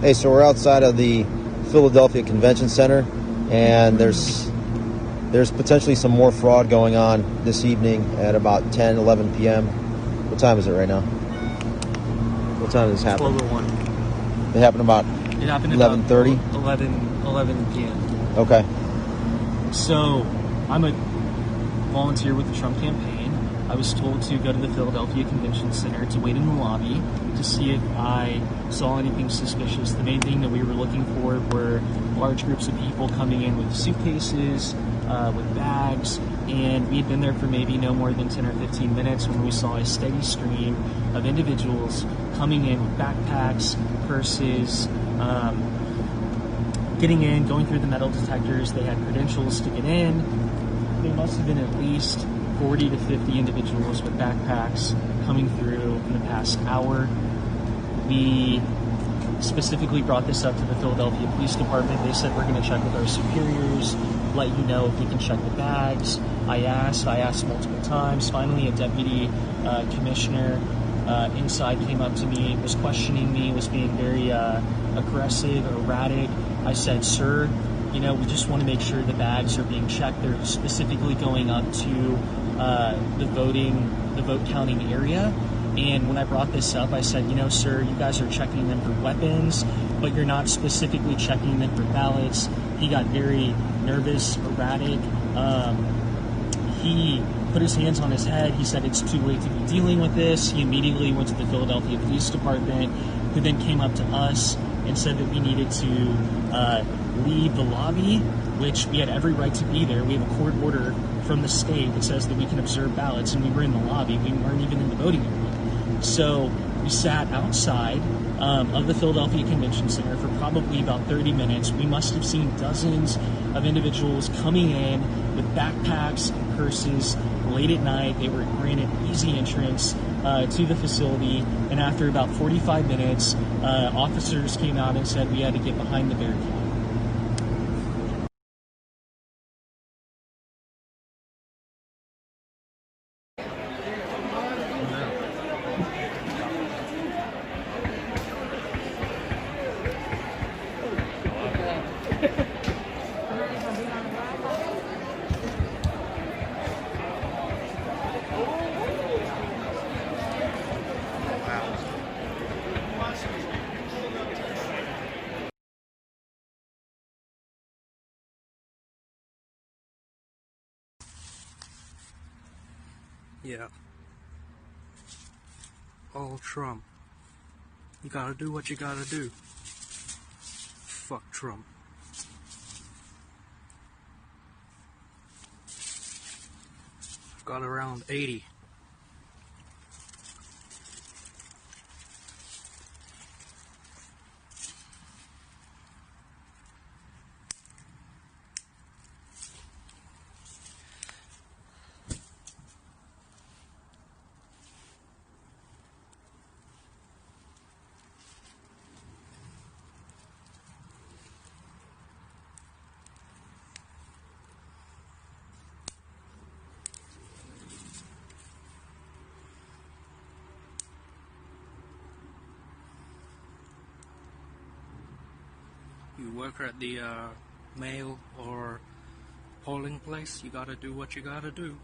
Hey, so we're outside of the Philadelphia Convention Center, and there's potentially some more fraud going on this evening at about 10, 11 p.m. What time is it right now? What time does this happen? 12:01. It happened about 11:30? 11 p.m. Okay. So, I'm a volunteer with the Trump campaign. I was told to go to the Philadelphia Convention Center to wait in the lobby to see if I saw anything suspicious. The main thing that we were looking for were large groups of people coming in with suitcases, with bags, and we had been there for maybe no more than 10 or 15 minutes when we saw a steady stream of individuals coming in with backpacks, purses, getting in, going through the metal detectors. They had credentials to get in. There must have been at least 40 to 50 individuals with backpacks coming through in the past hour. We specifically brought this up to the Philadelphia Police Department. They said, we're going to check with our superiors, let you know if we can check the bags. I asked multiple times. Finally, a deputy commissioner inside came up to me, was questioning me, was being very aggressive, erratic. I said, sir, we just want to make sure the bags are being checked. They're specifically going up to the vote counting area. And when I brought this up, I said, sir, you guys are checking them for weapons, but you're not specifically checking them for ballots. He got very nervous, erratic. He put his hands on his head. He said it's too late to be dealing with this. He immediately went to the Philadelphia Police Department, who then came up to us and said that we needed to leave the lobby, which we had every right to be there. We have a court order from the state that says that we can observe ballots, and we were in the lobby. We weren't even in the voting area. So we sat outside of the Philadelphia Convention Center for probably about 30 minutes. We must have seen dozens of individuals coming in with backpacks and purses late at night. They were granted easy entrance to the facility, and after about 45 minutes, officers came out and said we had to get behind the barricade. Yeah. All Trump. You gotta do what you gotta do. Fuck Trump. I've got around 80. You work at the mail or polling place, you gotta do what you gotta do.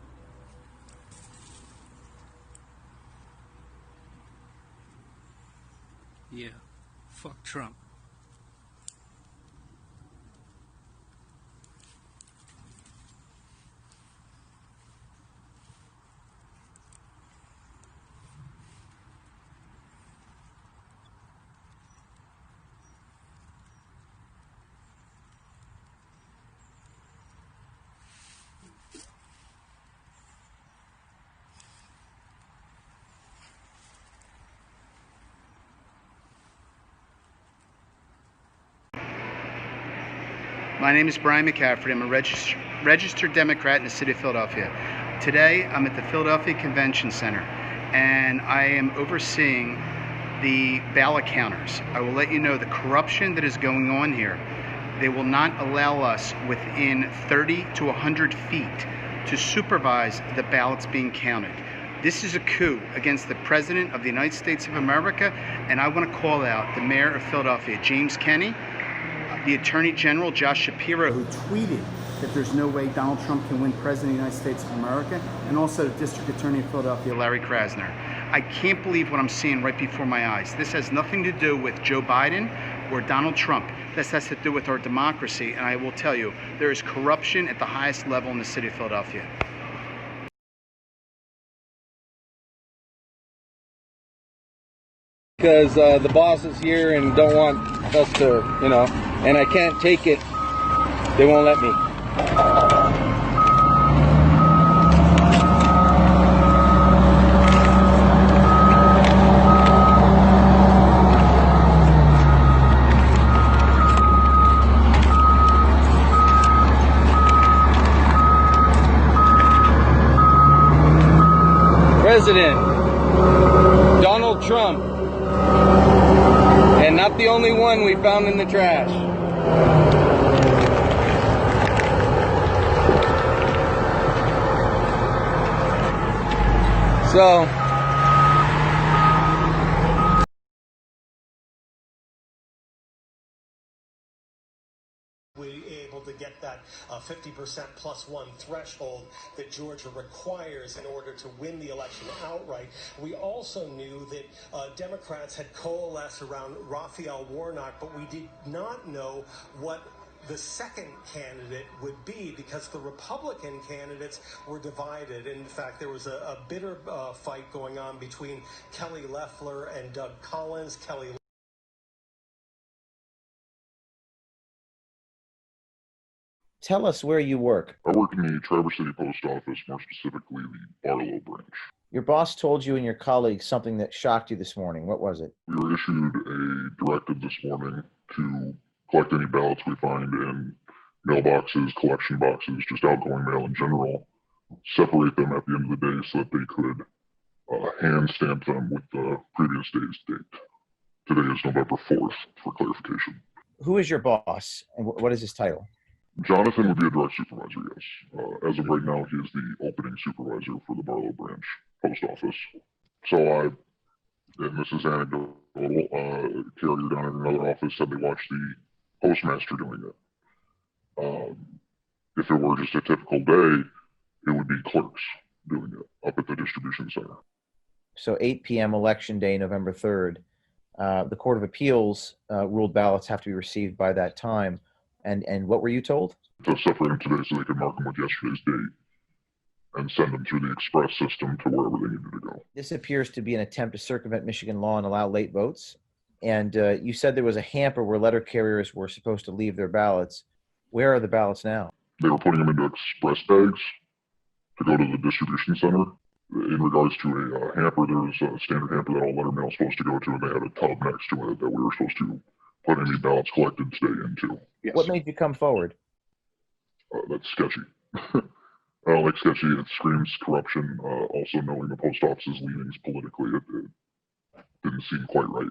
Yeah, fuck Trump. My name is Brian McCaffrey. I'm a registered Democrat in the city of Philadelphia. Today, I'm at the Philadelphia Convention Center, and I am overseeing the ballot counters. I will let you know the corruption that is going on here. They will not allow us within 30 to 100 feet to supervise the ballots being counted. This is a coup against the President of the United States of America, and I want to call out the Mayor of Philadelphia, James Kenney, the Attorney General, Josh Shapiro, who tweeted that there's no way Donald Trump can win President of the United States of America, and also the District Attorney of Philadelphia, Larry Krasner. I can't believe what I'm seeing right before my eyes. This has nothing to do with Joe Biden or Donald Trump. This has to do with our democracy, and I will tell you, there is corruption at the highest level in the city of Philadelphia. Because the boss is here and don't want us to, and I can't take it. They won't let me. President Donald Trump, and not the only one we found in the trash. So able to get that 50% plus one threshold that Georgia requires in order to win the election outright. We also knew that Democrats had coalesced around Raphael Warnock, but we did not know what the second candidate would be, because the Republican candidates were divided. In fact, there was a bitter fight going on between Kelly Loeffler and Doug Collins. Tell us where you work. I work in the Traverse City Post Office, more specifically the Barlow branch. Your boss told you and your colleagues something that shocked you this morning. What was it? We were issued a directive this morning to collect any ballots we find in mailboxes, collection boxes, just outgoing mail in general, separate them at the end of the day so that they could hand stamp them with the previous day's date. Today is November 4th, for clarification. Who is your boss, and what is his title? Jonathan would be a direct supervisor, yes. As of right now, he is the opening supervisor for the Barlow branch post office. So and this is anecdotal, carrier down in another office said they watched the postmaster doing it. If it were just a typical day, it would be clerks doing it up at the distribution center. So 8 p.m. election day, November 3rd. The Court of Appeals ruled ballots have to be received by that time. And what were you told? To separate them today so they could mark them with yesterday's date and send them through the express system to wherever they needed to go. This appears to be an attempt to circumvent Michigan law and allow late votes. And you said there was a hamper where letter carriers were supposed to leave their ballots. Where are the ballots now? They were putting them into express bags to go to the distribution center. In regards to a hamper, there's a standard hamper that all letter mail is supposed to go to, and they had a tub next to it that we were supposed to put any ballots collected today into. Yes. What made you come forward? That's sketchy. Like sketchy, it screams corruption. Also knowing the post office's leanings politically, it didn't seem quite right.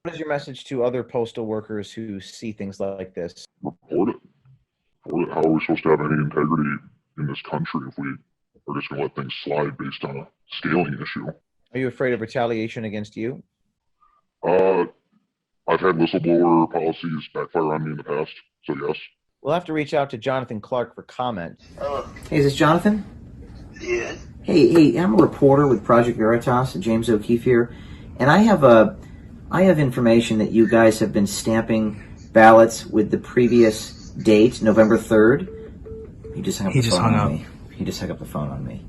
What is your message to other postal workers who see things like this? Report it. How are we supposed to have any integrity in this country if we are just going to let things slide based on a scaling issue? Are you afraid of retaliation against you? I've had whistleblower policies backfire on me in the past, so yes. We'll have to reach out to Jonathan Clark for comment. Hey, is this Jonathan? Yes. Hey, I'm a reporter with Project Veritas, James O'Keefe here, and I have information that you guys have been stamping ballots with the previous date, November 3rd. He just hung up the phone on me. He just hung up the phone on me.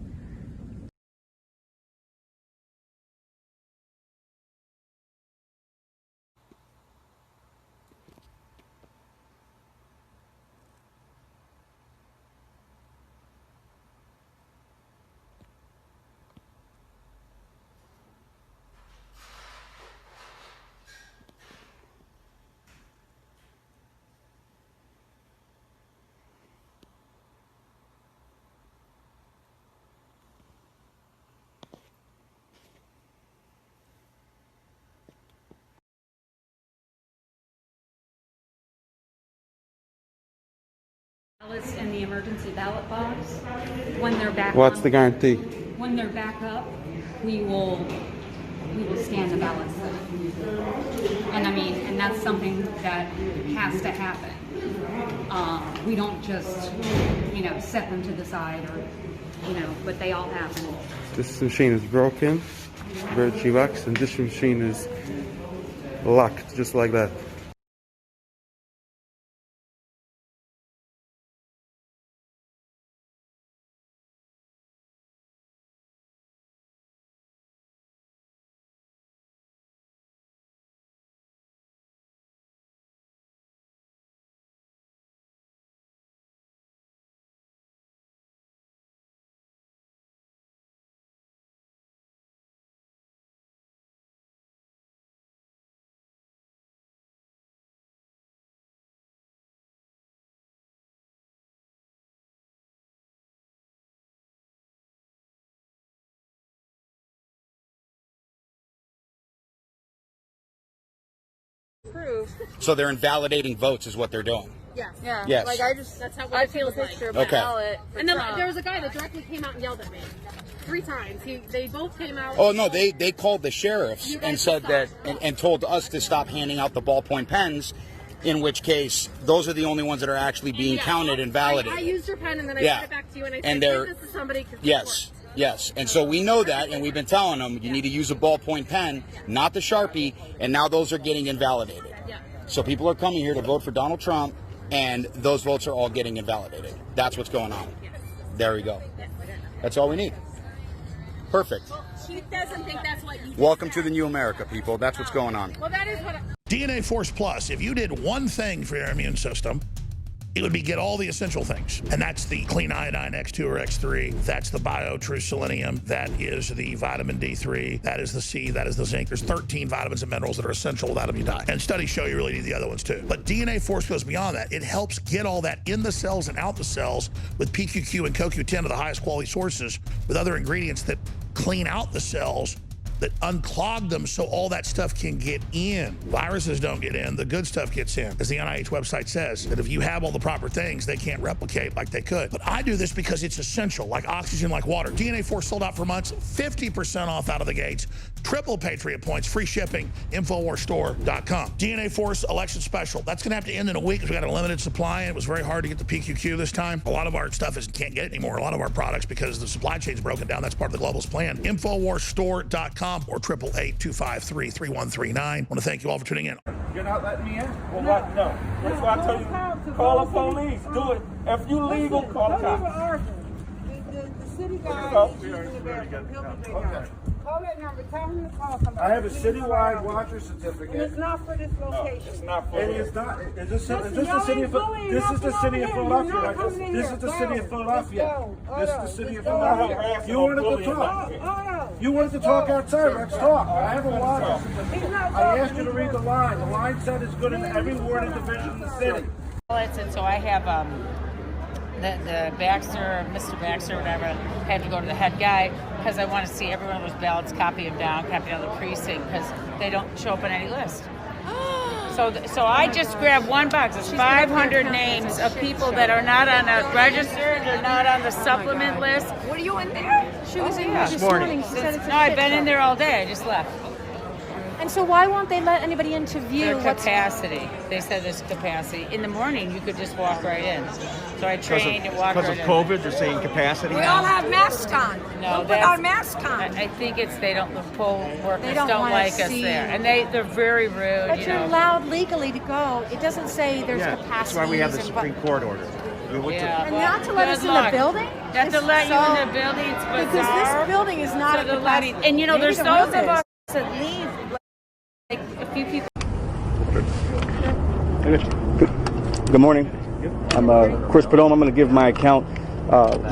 Ballots in the emergency ballot box when they're back. What's the guarantee? When they're back up, we will scan the ballots. And I mean, and that's something that has to happen. We don't just, set them to the side or, but they all happen. This machine is broken, very wax, and this machine is locked, just like that. So they're invalidating votes is what they're doing. Yes. Yeah. Yes. Like that's how I feel a picture of my ballot. And then there was a guy that directly came out and yelled at me 3 times. They both came out. Oh no, they called the sheriffs and said that and told us to stop handing out the ballpoint pens. In which case, those are the only ones that are actually being counted and validated. I used your pen and then I sent it back to you and I said, give this to somebody. Yes. Yes, and so we know that, and we've been telling them you need to use a ballpoint pen, not the Sharpie, and now those are getting invalidated. Yeah. So people are coming here to vote for Donald Trump, and those votes are all getting invalidated. That's what's going on. Yes. There we go. Yes. That's all we need. Perfect. Well, she doesn't think that's what you Welcome to the new America, people. That's what's going on. Well, that is what DNA Force Plus, if you did one thing for your immune system, it would be get all the essential things. And that's the clean iodine X2 or X3. That's the BioTrue selenium. That is the vitamin D3. That is the C. That is the zinc. There's 13 vitamins and minerals that are essential. Without them, you die. And studies show you really need the other ones too. But DNA Force goes beyond that. It helps get all that in the cells and out the cells with PQQ and CoQ10 of the highest quality sources with other ingredients that clean out the cells, that unclog them so all that stuff can get in. Viruses don't get in, the good stuff gets in. As the NIH website says, that if you have all the proper things, they can't replicate like they could. But I do this because it's essential, like oxygen, like water. DNA Force sold out for months, 50% off out of the gates, triple Patriot points, free shipping, InfoWarsStore.com. DNA Force election special. That's gonna have to end in a week because we got a limited supply and it was very hard to get the PQQ this time. A lot of our stuff can't get it anymore, a lot of our products, because the supply chain's broken down. That's part of the globalist plan. InfoWarsStore.com or 888-253-3139. I want to thank you all for tuning in. You're not letting me in? Well, what? No. That's why I tell you, call the police. Do it. If you legal, call the cops. The city guy is using the bathroom. He'll be there now. Call that number. Tell him to call somebody. I have a citywide watcher certificate. And it's not for this location. No, it's not for this. It is not. Is this the city of Philadelphia? This is the city of Philadelphia. This is the city of Philadelphia. This is the city of Philadelphia. You wanted to talk. You wanted to talk outside. Let's talk. I have a watcher certificate. I asked you to read the line. The line said it's good in every ward and division in the city. And so I have the Baxter, Mr. Baxter, whatever, had to go to the head guy because I want to see every one of those ballots, copy them down, copy down the precinct, because they don't show up on any list. So I just grabbed one box. It's 500 names of people that are not on a registered, they're not on the supplement list. What are you in there? She was in there this morning. No, I've been in there all day. I just left. And so why won't they let anybody in to view their capacity? They said there's capacity. In the morning, you could just walk right in. So I trained and walked right in. Because of COVID, they're saying capacity? We all have masks on. No, we'll put our masks on. I think it's the poll workers don't like us there. And they're very rude. But you're allowed legally to go. It doesn't say there's capacity. That's why we have the Supreme Court order. And not to let us in the building? Not to let you in the building. It's bizarre. Because this building is not a capacity. And there's those of us that leave. Like a few people. Good morning. I'm Chris Padone. I'm going to give my account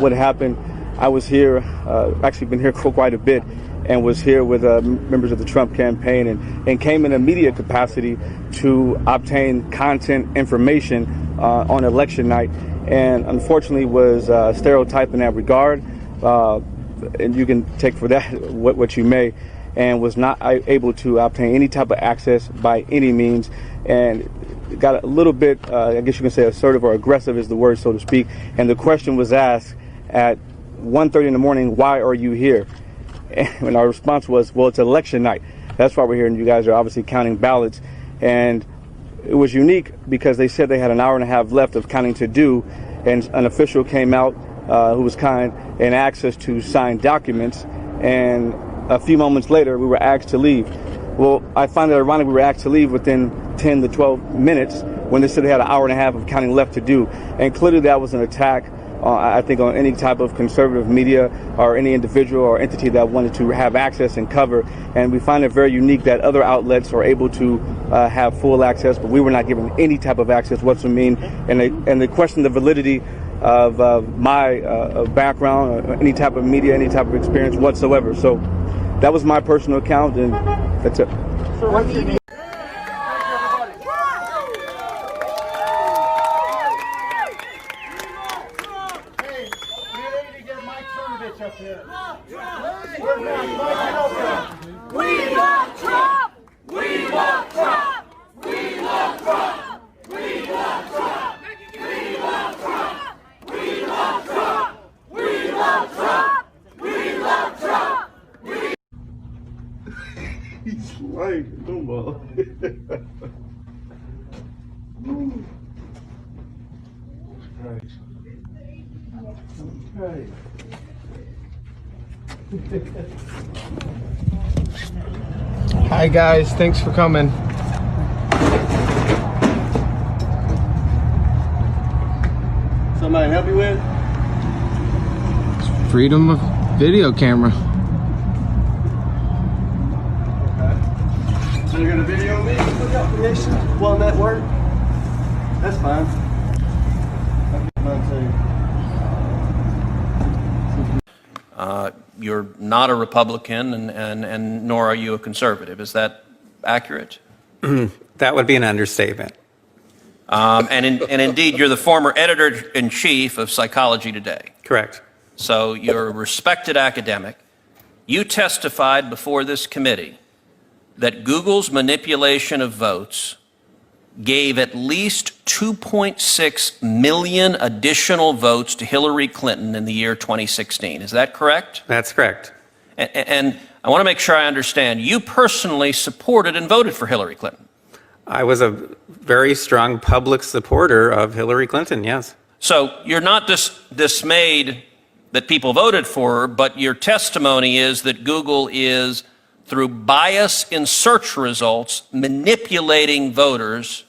what happened. I was here, actually been here for quite a bit, and was here with members of the Trump campaign and came in a media capacity to obtain content information on election night, and unfortunately was stereotyped in that regard, and you can take for that what you may, and was not able to obtain any type of access by any means, and got a little bit, I guess you can say assertive or aggressive is the word, so to speak, and the question was asked at 1:30 in the morning, why are you here? And our response was, well, it's election night. That's why we're here, and you guys are obviously counting ballots. And it was unique because they said they had an hour and a half left of counting to do, and an official came out who was kind and asked us to sign documents, and a few moments later we were asked to leave. Well, I find it ironic we were asked to leave within 10 to 12 minutes when they said they had an hour and a half of counting left to do. And clearly that was an attack, I think, on any type of conservative media or any individual or entity that wanted to have access and cover. And we find it very unique that other outlets are able to have full access, but we were not given any type of access whatsoever. And they question the validity of my background, or any type of media, any type of experience whatsoever. So that was my personal account, and that's it. We love Trump! We love Trump! We love Trump! We love Trump! We love Trump! We love Trump! We love Trump! We love Trump! He's like, come on. Right. Hi guys, thanks for coming. Somebody help you with? Freedom of video camera. Okay. So you're gonna video me for the Compilation? Will that work? That's fine. You're not a Republican, and nor are you a conservative. Is that accurate? That would be an understatement. And indeed, you're the former editor-in-chief of Psychology Today. Correct. So you're a respected academic. You testified before this committee that Google's manipulation of votes gave at least 2.6 million additional votes to Hillary Clinton in the year 2016. Is that correct? That's correct. And I want to make sure I understand. You personally supported and voted for Hillary Clinton. I was a very strong public supporter of Hillary Clinton, yes. So you're not dismayed that people voted for her, but your testimony is that Google is, through bias in search results, manipulating voters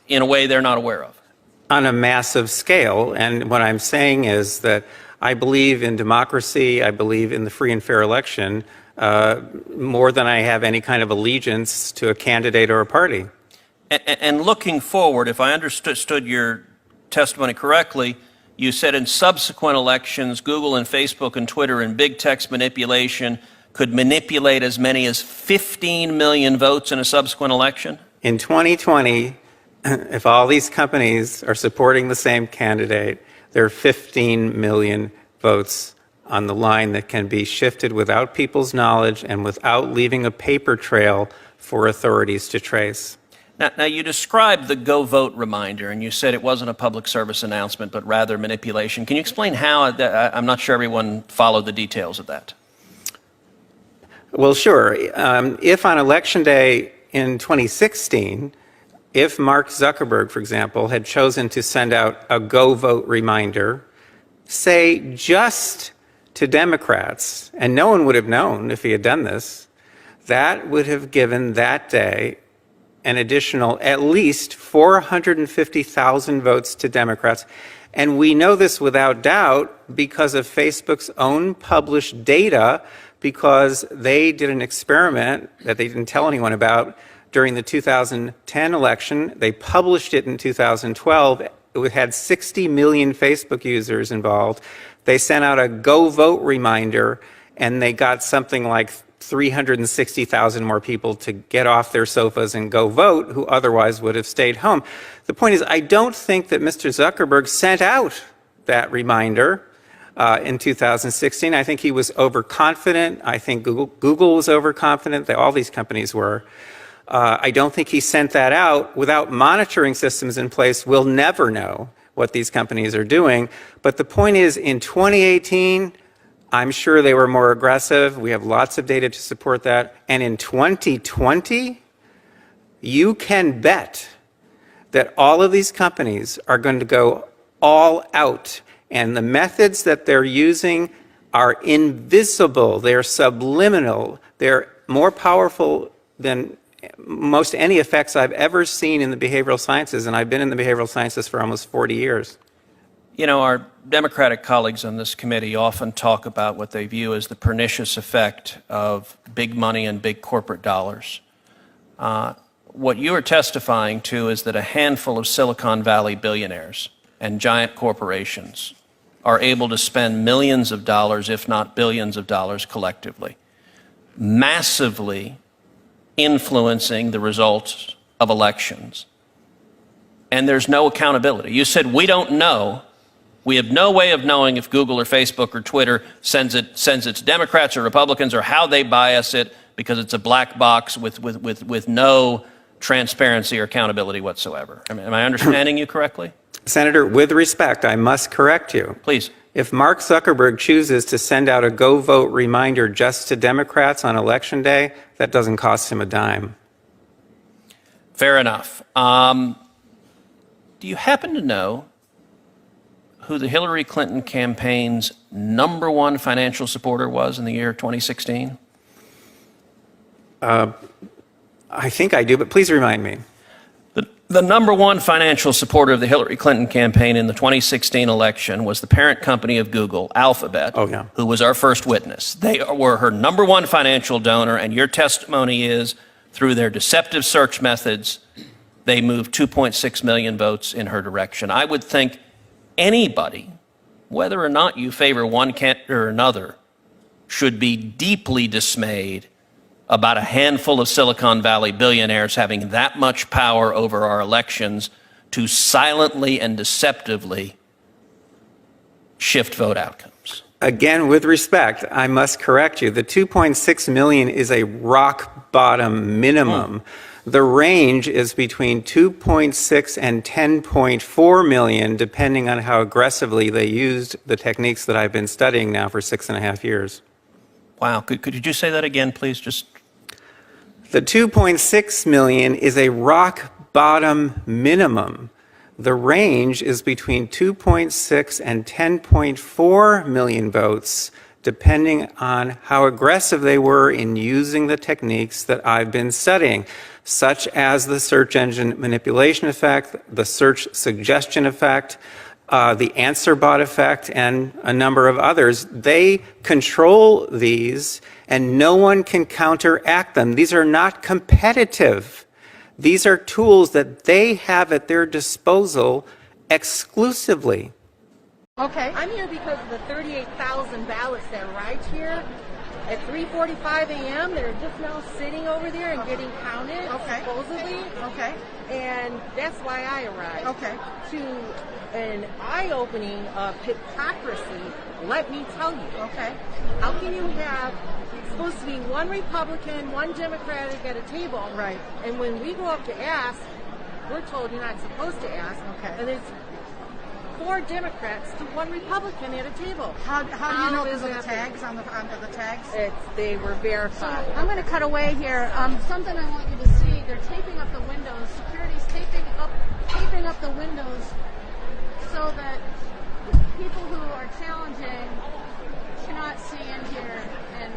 in a way they're not aware of. On a massive scale. And what I'm saying is that I believe in democracy, I believe in the free and fair election, more than I have any kind of allegiance to a candidate or a party. And looking forward, if I understood your testimony correctly, you said in subsequent elections, Google and Facebook and Twitter and big text manipulation could manipulate as many as 15 million votes in a subsequent election? In 2020, if all these companies are supporting the same candidate, there are 15 million votes on the line that can be shifted without people's knowledge and without leaving a paper trail for authorities to trace. Now you described the Go Vote reminder, and you said it wasn't a public service announcement, but rather manipulation. Can you explain how? I'm not sure everyone followed the details of that. Well, sure. If on Election Day in 2016, if Mark Zuckerberg, for example, had chosen to send out a Go Vote reminder, say just to Democrats, and no one would have known if he had done this, that would have given that day an additional at least 450,000 votes to Democrats. And we know this without doubt because of Facebook's own published data, because they did an experiment that they didn't tell anyone about during the 2010 election. They published it in 2012. It had 60 million Facebook users involved. They sent out a Go Vote reminder, and they got something like 360,000 more people to get off their sofas and go vote who otherwise would have stayed home. The point is, I don't think that Mr. Zuckerberg sent out that reminder in 2016. I think he was overconfident. I think Google was overconfident. All these companies were. I don't think he sent that out. Without monitoring systems in place, we'll never know what these companies are doing. But the point is, in 2018, I'm sure they were more aggressive. We have lots of data to support that. And in 2020, you can bet that all of these companies are going to go all out. And the methods that they're using are invisible. They're subliminal. They're more powerful than most any effects I've ever seen in the behavioral sciences. And I've been in the behavioral sciences for almost 40 years. You know, our Democratic colleagues on this committee often talk about what they view as the pernicious effect of big money and big corporate dollars. What you are testifying to is that a handful of Silicon Valley billionaires and giant corporations are able to spend millions of dollars, if not billions of dollars collectively, massively influencing the results of elections. And there's no accountability. You said, we don't know. We have no way of knowing if Google or Facebook or Twitter sends its Democrats or Republicans or how they bias it, because it's a black box with no transparency or accountability whatsoever. Am I understanding you correctly? Senator, with respect, I must correct you. Please. If Mark Zuckerberg chooses to send out a go vote reminder just to Democrats on Election Day, that doesn't cost him a dime. Fair enough. Do you happen to know who the Hillary Clinton campaign's #1 financial supporter was in the year 2016? I think I do, but please remind me. The #1 financial supporter of the Hillary Clinton campaign in the 2016 election was the parent company of Google, Alphabet, who was our first witness. They were her #1 financial donor, and your testimony is, through their deceptive search methods, they moved 2.6 million votes in her direction. I would think anybody, whether or not you favor one candidate or another, should be deeply dismayed about a handful of Silicon Valley billionaires having that much power over our elections to silently and deceptively shift vote outcomes. Again, with respect, I must correct you. The 2.6 million is a rock bottom minimum. The range is between 2.6 and 10.4 million, depending on how aggressively they used the techniques that I've been studying now for 6.5 years. Wow. Could you just say that again, please? The 2.6 million is a rock bottom minimum. The range is between 2.6 and 10.4 million votes, depending on how aggressive they were in using the techniques that I've been studying, such as the search engine manipulation effect, the search suggestion effect, the answer bot effect, and a number of others. They control these, and no one can counteract them. These are not competitive. These are tools that they have at their disposal exclusively. Okay. I'm here because of the 38,000 ballots that arrived here at 3:45 a.m. They're just now sitting over there and getting counted, supposedly. Okay. And that's why I arrived. Okay. To an eye-opening of hypocrisy, let me tell you. Okay. How can you have supposed to be one Republican, one Democratic at a table? Right. And when we go up to ask, we're told you're not supposed to ask. Okay. And it's 4 Democrats to 1 Republican at a table. How do you know those are the tags on the tags? They were verified. So I'm going to cut away here. Something I want you to see. They're taping up the windows. Security's taping up the windows so that people who are challenging cannot see in here, and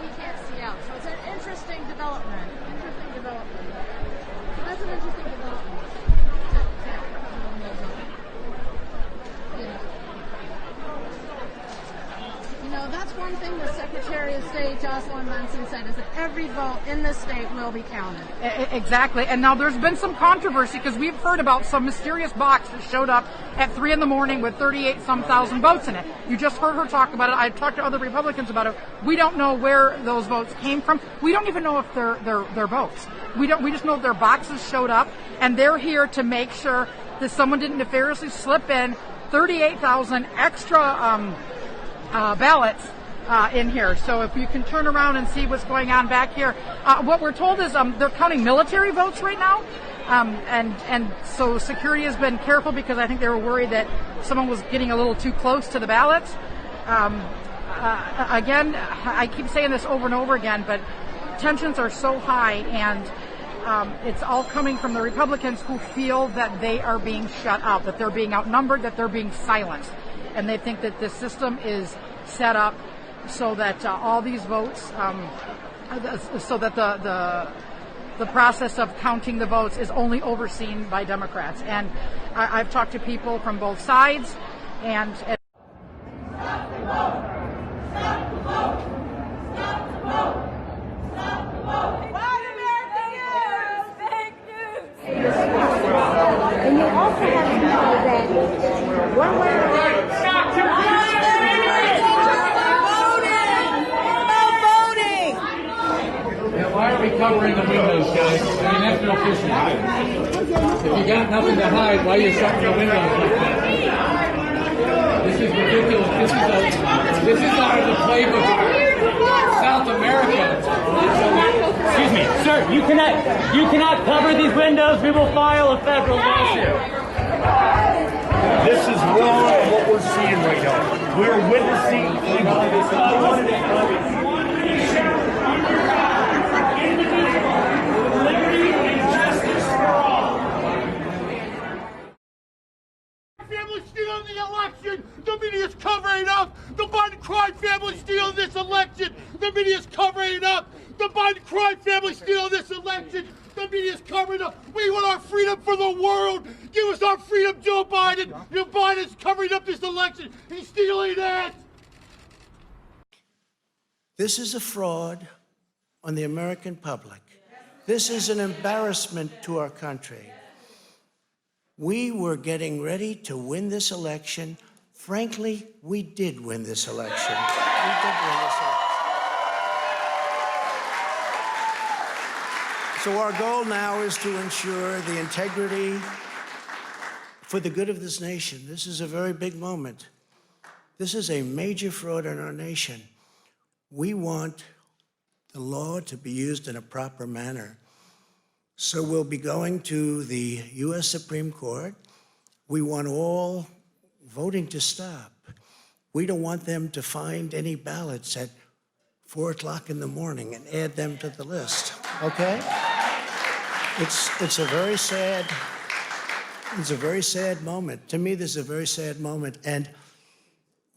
we can't see out. So it's an interesting development. That's an interesting development. You know, that's one thing the Secretary of State, Jocelyn Munson, said, is that every vote in this state will be counted. Exactly. And now there's been some controversy because we've heard about some mysterious box that showed up at 3 a.m. with 38-some thousand votes in it. You just heard her talk about it. I've talked to other Republicans about it. We don't know where those votes came from. We don't even know if they're votes. We just know their boxes showed up, and they're here to make sure that someone didn't nefariously slip in 38,000 extra ballots in here. So if you can turn around and see what's going on back here. What we're told is they're counting military votes right now. And so security has been careful because I think they were worried that someone was getting a little too close to the ballots. Again, I keep saying this over and over again, but tensions are so high, and it's all coming from the Republicans who feel that they are being shut out, that they're being outnumbered, that they're being silenced. And they think that this system is set up so that all these votes, so that the process of counting the votes is only overseen by Democrats. And I've talked to people from both sides, and and you also have to know that one way or another. Why are we covering the windows, guys? I mean, that's no business. If you got nothing to hide, why are you shutting the windows like that? This is ridiculous. This is out of the playbook of South America. Excuse me, sir. You cannot cover these windows. We will file a federal lawsuit. This is wrong what we're seeing right now. We're witnessing family stealing the election. The media is covering it up. The Biden crime family stealing this election. The media is covering it up. The Biden crime family stealing this election. The media is covering it up. We want our freedom for the world. Give us our freedom, Joe Biden. Joe Biden is covering up this election. He's stealing it. This is a fraud on the American public. This is an embarrassment to our country. We were getting ready to win this election. Frankly, we did win this election. We did win this election. So our goal now is to ensure the integrity for the good of this nation. This is a very big moment. This is a major fraud in our nation. We want the law to be used in a proper manner. So we'll be going to the U.S. Supreme Court. We want all voting to stop. We don't want them to find any ballots at 4 o'clock in the morning and add them to the list, okay? It's a very sad moment. To me, this is a very sad moment, and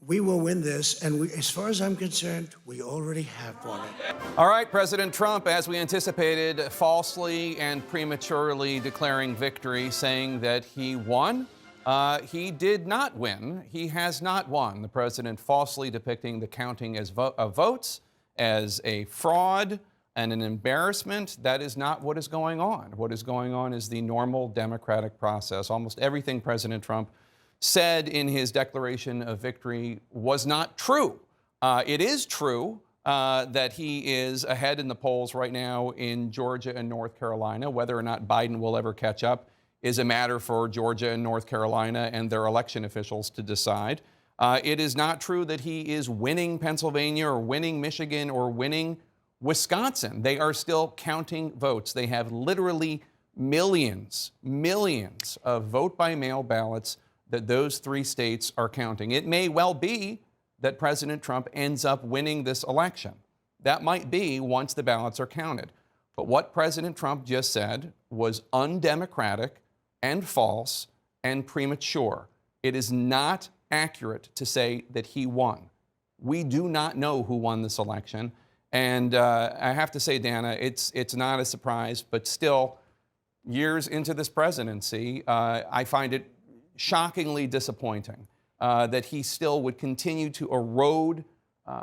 we will win this, and as far as I'm concerned, we already have won it. All right, President Trump, as we anticipated, falsely and prematurely declaring victory, saying that he won. He did not win. He has not won. The president falsely depicting the counting of votes as a fraud and an embarrassment. That is not what is going on. What is going on is the normal democratic process. Almost everything President Trump said in his declaration of victory was not true. It is true that he is ahead in the polls right now in Georgia and North Carolina. Whether or not Biden will ever catch up is a matter for Georgia and North Carolina and their election officials to decide. It is not true that he is winning Pennsylvania or winning Michigan or winning Wisconsin. They are still counting votes. They have literally millions of vote-by-mail ballots that those 3 states are counting. It may well be that President Trump ends up winning this election. That might be once the ballots are counted. But what President Trump just said was undemocratic and false and premature. It is not accurate to say that he won. We do not know who won this election. And I have to say, Dana, it's not a surprise, but still, years into this presidency, I find it shockingly disappointing that he still would continue to erode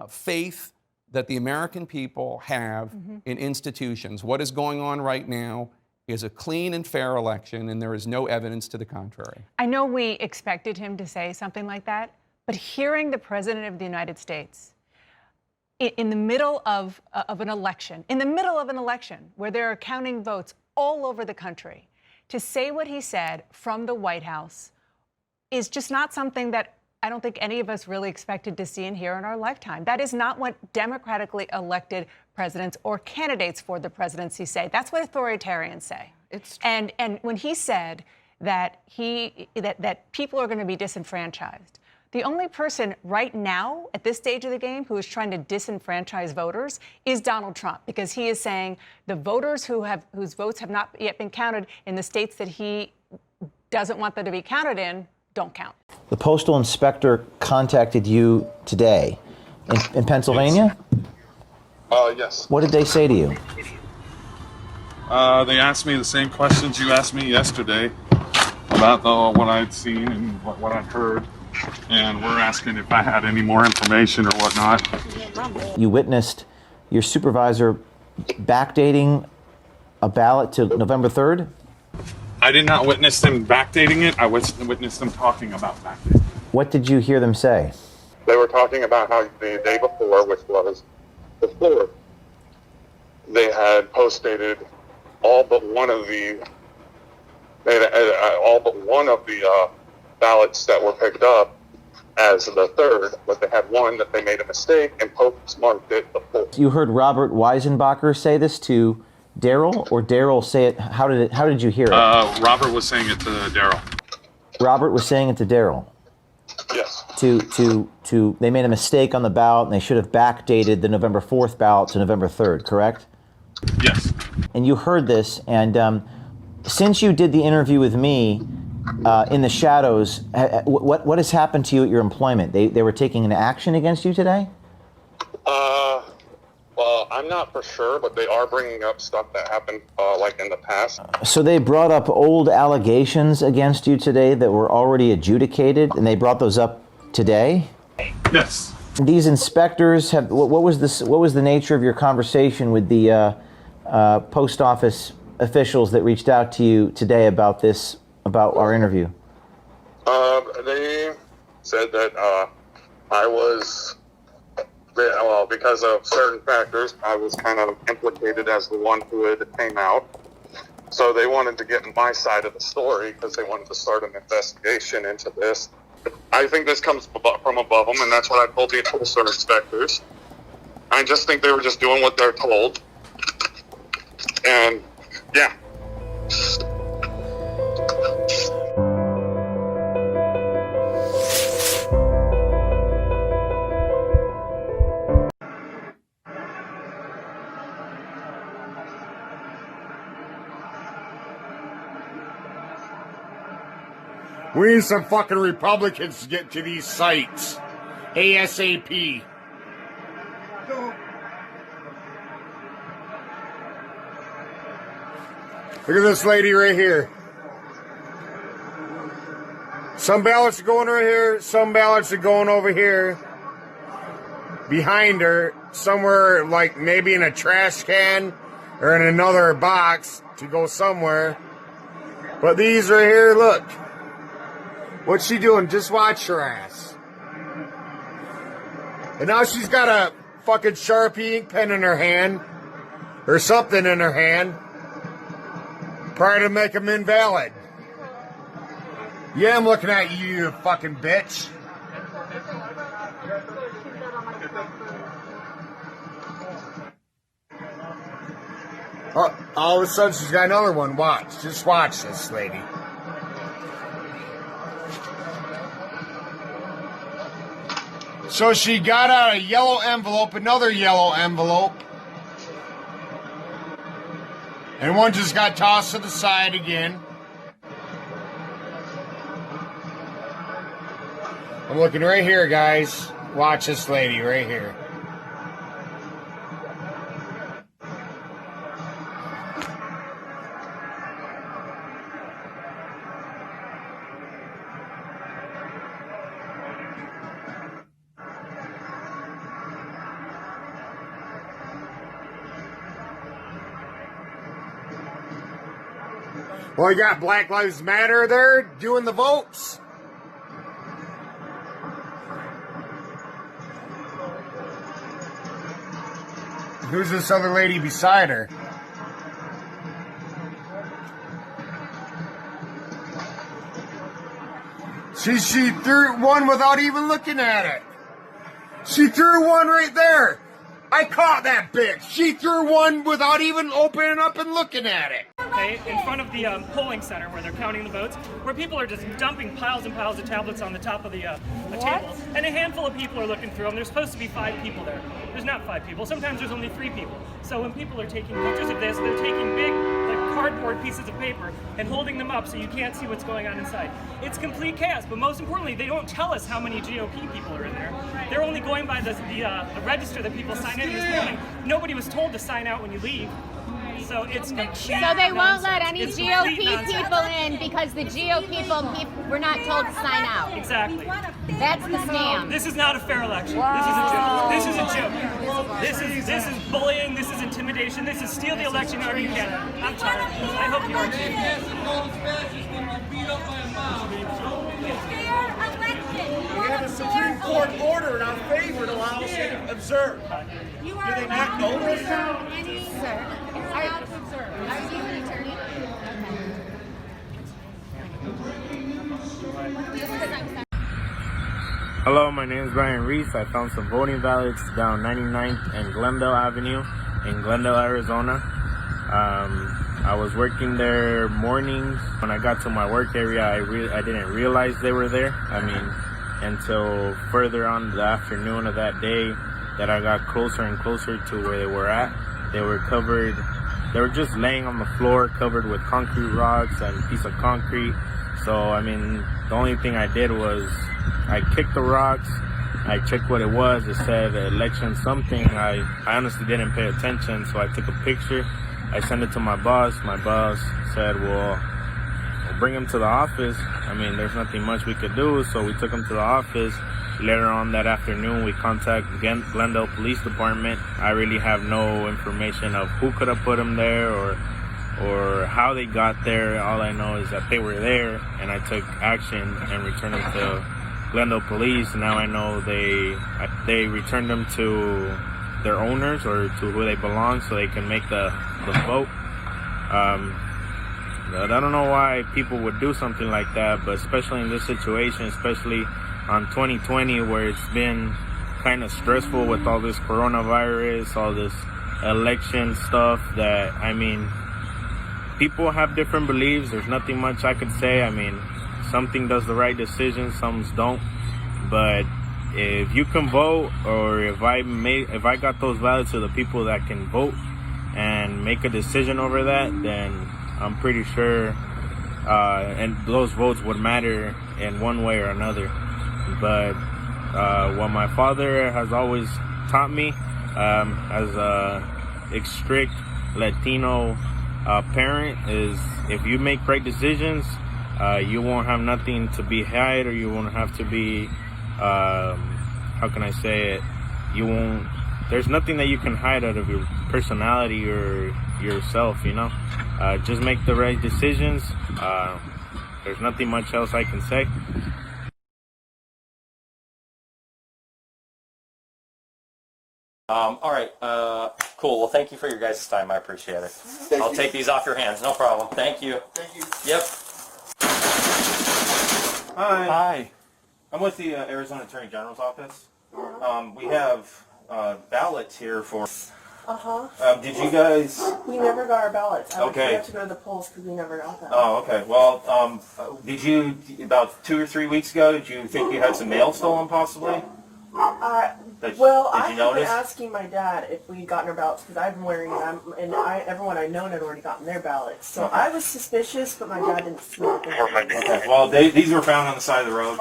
faith that the American people have in institutions. What is going on right now is a clean and fair election, and there is no evidence to the contrary. I know we expected him to say something like that, but hearing the President of the United States in the middle of an election, where they're counting votes all over the country, to say what he said from the White House is just not something that I don't think any of us really expected to see and hear in our lifetime. That is not what democratically elected presidents or candidates for the presidency say. That's what authoritarians say. And when he said that that people are going to be disenfranchised, the only person right now at this stage of the game who is trying to disenfranchise voters is Donald Trump, because he is saying the voters whose votes have not yet been counted in the states that he doesn't want them to be counted in don't count. The postal inspector contacted you today in Pennsylvania? Yes. What did they say to you? They asked me the same questions you asked me yesterday about what I'd seen and what I'd heard. And we're asking if I had any more information or whatnot. You witnessed your supervisor backdating a ballot to November 3rd? I did not witness them backdating it. I witnessed them talking about backdating. What did you hear them say? They were talking about how the day before, which was the 4th, they had postdated all but one of the ballots that were picked up as the 3rd, but they had one that they made a mistake and postmarked it the 4th. You heard Robert Weisenbacher say this to Daryl, or Daryl say it? How did you hear it? Robert was saying it to Daryl. Robert was saying it to Daryl. Yes. They made a mistake on the ballot and they should have backdated the November 4th ballot to November 3rd, correct? Yes. And you heard this, and since you did the interview with me in the shadows, what has happened to you at your employment? They were taking an action against you today? Well, I'm not for sure, but they are bringing up stuff that happened like in the past. So they brought up old allegations against you today that were already adjudicated, and they brought those up today? Yes. These inspectors have. What was this? What was the nature of your conversation with the post office officials that reached out to you today about this, about our interview? They said that I was. Well, because of certain factors, I was kind of implicated as the one who had came out. So they wanted to get my side of the story because they wanted to start an investigation into this. I think this comes from above them, and that's what I told the postal inspectors. I just think they were just doing what they're told. And, yeah. We need some fucking Republicans to get to these sites. ASAP. Look at this lady right here. Some ballots are going right here. Some ballots are going over here. Behind her, somewhere like maybe in a trash can or in another box to go somewhere. But these right here, look. What's she doing? Just watch her ass. And now she's got a fucking Sharpie ink pen in her hand. Or something in her hand. Trying to make them invalid. Yeah, I'm looking at you, you fucking bitch. Oh, all of a sudden she's got another one. Watch. Just watch this lady. So she got out a yellow envelope, another yellow envelope. And one just got tossed to the side again. I'm looking right here, guys. Watch this lady right here. Well, you got Black Lives Matter there doing the votes. Who's this other lady beside her? She threw one without even looking at it. She threw one right there. I caught that bitch. She threw one without even opening up and looking at it. okay, in front of the polling center where they're counting the votes, where people are just dumping piles and piles of tablets on the top of the table. And a handful of people are looking through them. There's supposed to be 5 people there. There's not 5 people. Sometimes there's only 3 people. So when people are taking pictures of this, they're taking big, like, cardboard pieces of paper and holding them up so you can't see what's going on inside. It's complete chaos, but most importantly, they don't tell us how many GOP people are in there. They're only going by the register that people sign in this morning. Nobody was told to sign out when you leave. So it's complete So they won't let any It's GOP complete nonsense. people in because the GOP people were not told to sign out. Exactly. That's the scam. This is not a fair election. This is a joke. This is a joke. This is bullying. This is intimidation. This is steal the election however you can. I'm tired. I hope you are We have a Supreme Court order in our favor to allow us to observe. Do they not know this? Sir, you're allowed to observe. Are you an attorney? Hello, my name is Brian Reese. I found some voting ballots down 99th and Glendale Avenue in Glendale, Arizona. I was working there mornings. When I got to my work area, I didn't realize they were there. I mean, until further on the afternoon of that day that I got closer and closer to where they were at. They were covered, they were just laying on the floor covered with concrete rocks and a piece of concrete. So, I mean, the only thing I did was I kicked the rocks. I checked what it was. It said election something. I honestly didn't pay attention, so I took a picture. I sent it to my boss. My boss said, well, we'll bring him to the office. I mean, there's nothing much we could do, so we took him to the office. Later on that afternoon, we contacted Glendale Police Department. I really have no information of who could have put him there or how they got there. All I know is that they were there, and I took action and returned them to Glendale Police. Now I know they returned them to their owners or to who they belong so they can make the vote. But I don't know why people would do something like that, but especially in this situation, especially on 2020 where it's been kind of stressful with all this coronavirus, all this election stuff that, I mean, people have different beliefs. There's nothing much I could say. I mean, something does the right decision, some don't. But if you can vote, or if I got those ballots to the people that can vote and make a decision over that, then I'm pretty sure and those votes would matter in one way or another. But what my father has always taught me as a strict Latino parent is, if you make right decisions, you won't have nothing to be hide, or you won't have to be how can I say it, there's nothing that you can hide out of your personality or yourself, you know. Just make the right decisions. There's nothing much else I can say. All right, cool. Well, thank you for your guys' time. I appreciate it. I'll take these off your hands. No problem. Thank you. Thank you. Yep. Hi. Hi. I'm with the Arizona Attorney General's office. We have ballots here for... did you guys... We never got our ballots. Okay. We have to go to the polls because we never got them. Oh, okay. Well, did you, about 2 or 3 weeks ago, did you think you had some mail stolen possibly? Did you I've been notice? asking my dad if we had gotten our ballots because I've been wearing them, and everyone I known had already gotten their ballots. So I was suspicious, but my dad didn't see it. Okay. Well, these were found on the side of the road.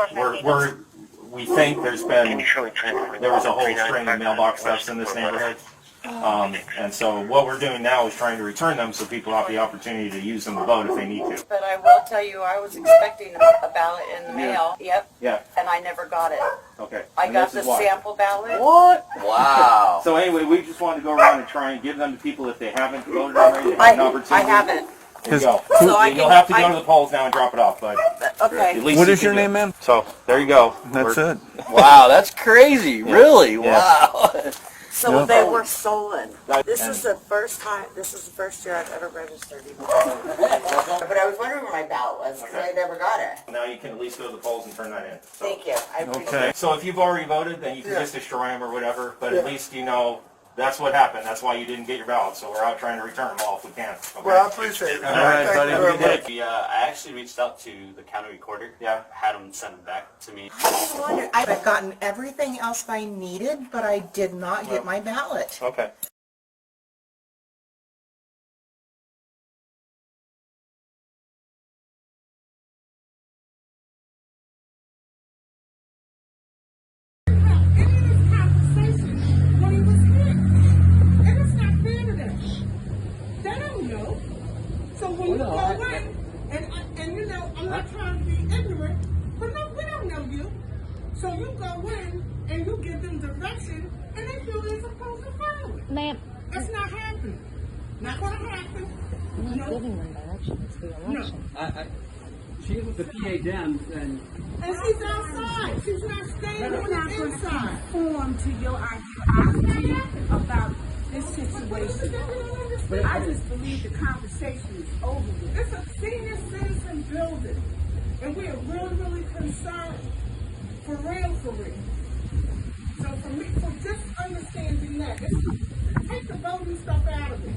We think there was a whole string of mailbox thefts in this neighborhood. And so what we're doing now is trying to return them so people have the opportunity to use them to vote if they need to. But I will tell you, I was expecting a ballot in the mail. Yep. Yeah. And I never got it. Okay. I And got this the is why. sample ballot. What? Wow. So anyway, we just wanted to go around and try and give them to people if they haven't voted already. They have an opportunity. I haven't. There you go. So You'll have to go to the polls now and drop it off, but Okay. at least What you is can your do name, it. ma'am? So there you go. That's it. Wow, that's crazy. Really? Wow. So Yeah. they were stolen. This And- is the first time. This is the first year I've ever registered. But I was wondering where my ballot was because I never got it. Now you can at least go to the polls and turn that in. So. Thank you. I appreciate Okay. it. So if you've already voted, then you can Yeah. just destroy them or whatever. But Yeah. at least you know that's what happened. That's why you didn't get your ballots. So we're out trying to return them all if we can. Okay? Well, I appreciate it. All right, Thank buddy. you very Good much. day. I actually reached out to the county recorder. Yeah. Had him send them back to me. I wonder, I've gotten everything else I needed, but I did not get my ballot. Okay. So when you go in, and you know, I'm not trying to be ignorant, but no, we don't know you. So you go in and you give them direction, and they feel they're supposed to follow it. Ma'am. That's not happening. Not gonna happen. I'm not giving them direction. It's the election. She's with the PA Dems, and she's outside. She's not staying on the inside. Conform to your ideology about this situation. But I just believe the conversation is over with. It's a senior citizen building, and we are really, really concerned. For real, for real. So for me, for just understanding that, take the voting stuff out of it.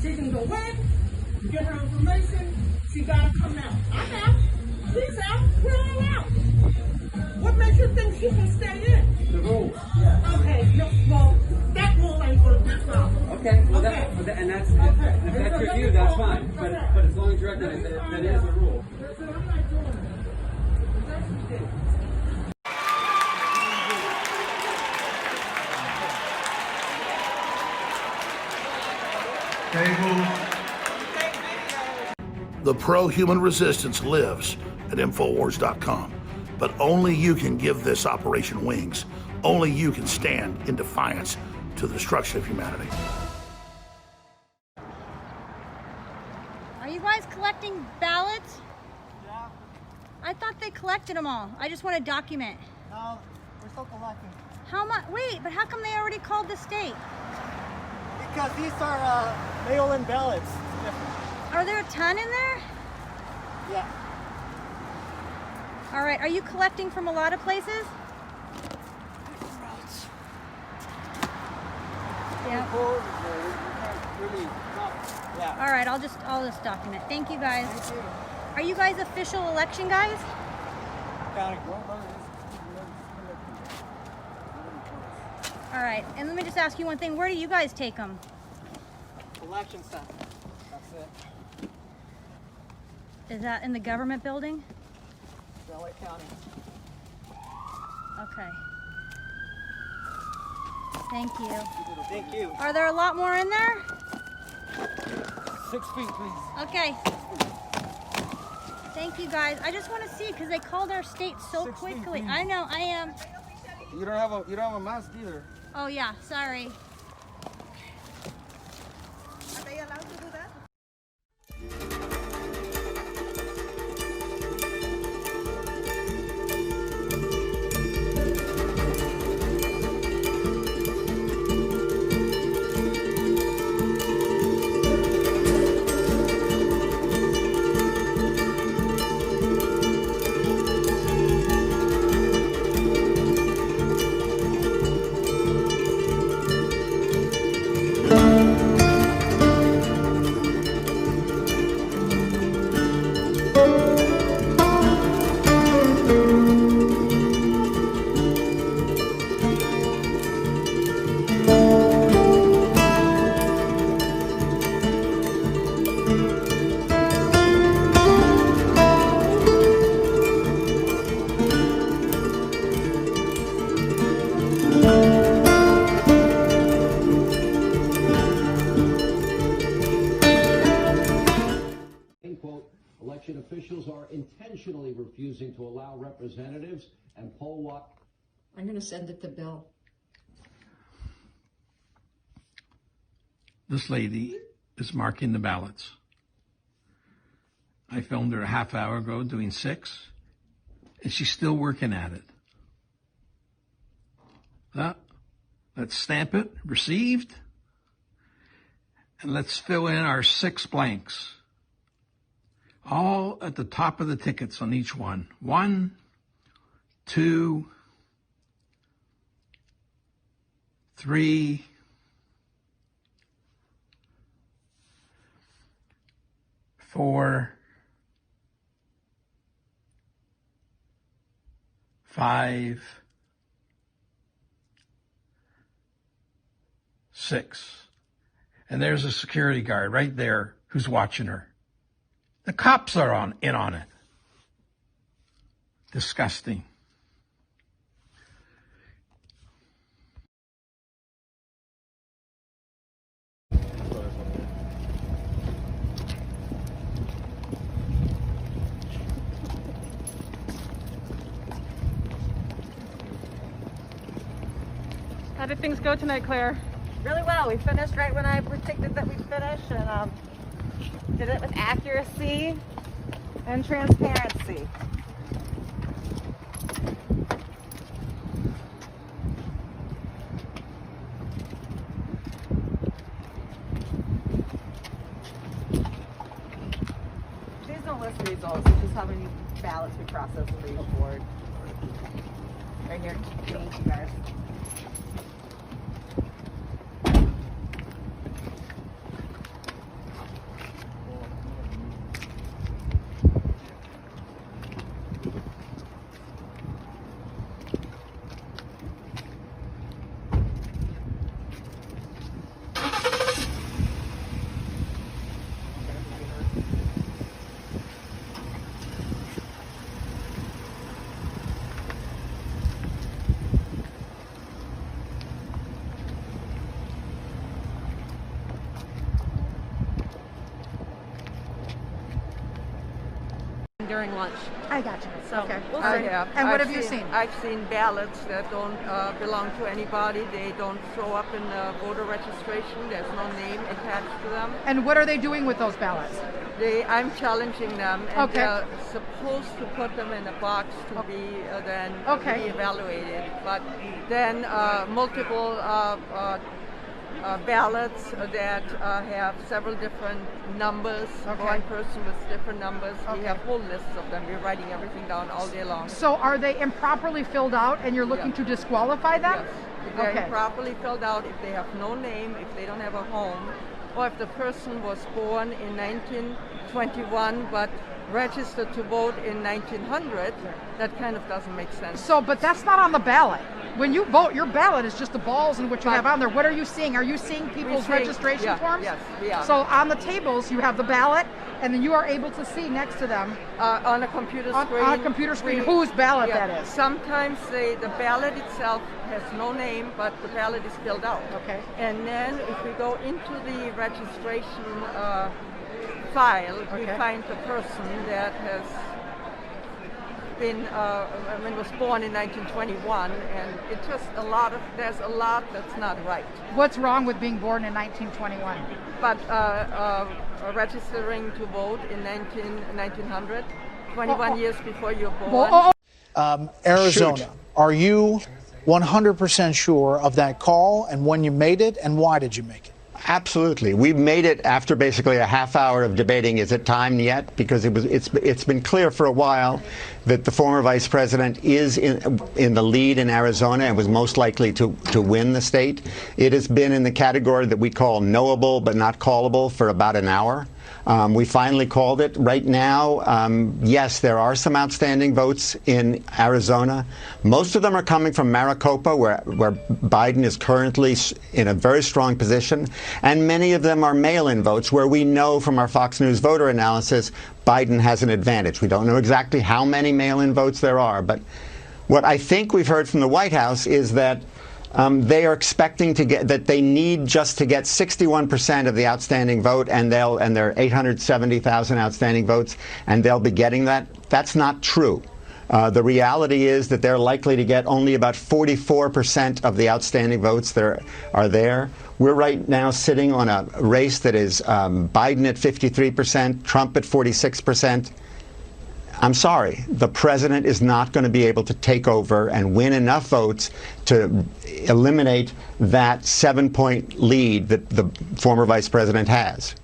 She can go in, get her information, she gotta come out. I'm out. She's out. We're all out. What makes you think she can stay in? the rules. Okay, no, well, that rule ain't gonna be followed. Okay, well, Okay. and that's if that's your view, that's fine. But as long as you're recognizing that is a rule. Listen, I'm not doing it. That's ridiculous. The pro-human resistance lives at Infowars.com. But only you can give this operation wings. Only you can stand in defiance to the destruction of humanity. Are you guys collecting ballots? Yeah. I thought they collected them all. I just want to document. No, we're still collecting. How much? Wait, but how come they already called the state? Because these are mail-in ballots. It's different. Are there a ton in there? Yeah. All right, are you collecting from a lot of places? Yeah. Yeah. All right, I'll just document. Thank you guys. Thank you. Are you guys official election guys? All right, and let me just ask you one thing. Where do you guys take them? Election center. That's it. Is that in the government building? LA County. Okay. Thank you. Thank you. Are there a lot more in there? 6 feet, please. Okay. Thank you guys. I just want to see because they called our state so 6 feet, quickly. please. I know. I am. You don't have a mask either. Oh yeah. Sorry. Are they allowed to do that? Election officials are intentionally refusing to allow representatives and poll what? I'm going to send it to Bill. This lady is marking the ballots. I filmed her a half hour ago doing 6, and she's still working at it. Let's stamp it, received, and let's fill in our 6 blanks. All at the top of the tickets on each one. 1, 2, 3, 4, 5, 6. And there's a security guard right there who's watching her. The cops are in on it. Disgusting. How did things go tonight, Claire? Really well. We finished right when I predicted that we'd finish, and did it with accuracy and transparency. These don't list the results. It's just how many ballots we processed for each board. Right here. Thank you guys. During lunch. I got you. So Okay. we'll I see. have. And what have you seen? I've seen ballots that don't belong to anybody. They don't show up in the voter registration. There's no name attached to them. And what are they doing with those ballots? I'm challenging them, and Okay. they're supposed to put them in a box to be then Okay. be evaluated. But then multiple ballots that have several different numbers. Okay. One person with different numbers. We have whole lists of them. We're writing everything down all day long. So are they improperly filled out and you're looking to disqualify them? Yes. If they're Okay. improperly filled out, if they have no name, if they don't have a home, or if the person was born in 1921 but registered to vote in 1900, that kind of doesn't make sense. So, but that's not on the ballot. When you vote, your ballot is just the balls and what you have on there. What are you seeing? Are you seeing people's registration forms? Yes, we are. So on the tables, you have the ballot, and then you are able to see next to them on a computer screen. On a computer screen, whose ballot that is. Sometimes the ballot itself has no name, but the ballot is filled out. Okay. And then if we go into the registration file, we find the person that has been was born in 1921, and it's just there's a lot that's not right. What's wrong with being born in 1921? But registering to vote in 1900, 21 years before you're born. Arizona, are you 100% sure of that call and when you made it, and why did you make it? Absolutely. We made it after basically a half hour of debating, is it time yet? Because it's been clear for a while that the former vice president is in the lead in Arizona and was most likely to win the state. It has been in the category that we call knowable but not callable for about an hour. We finally called it. Right now, yes, there are some outstanding votes in Arizona. Most of them are coming from Maricopa, where Biden is currently in a very strong position. And many of them are mail-in votes, where we know from our Fox News voter analysis, Biden has an advantage. We don't know exactly how many mail-in votes there are. But what I think we've heard from the White House is that they are expecting to get that they need just to get 61% of the outstanding vote, and there are 870,000 outstanding votes, and they'll be getting that. That's not true. The reality is that they're likely to get only about 44% of the outstanding votes that are there. We're right now sitting on a race that is Biden at 53%, Trump at 46%. I'm sorry, the president is not going to be able to take over and win enough votes to eliminate that 7-point lead that the former vice president has.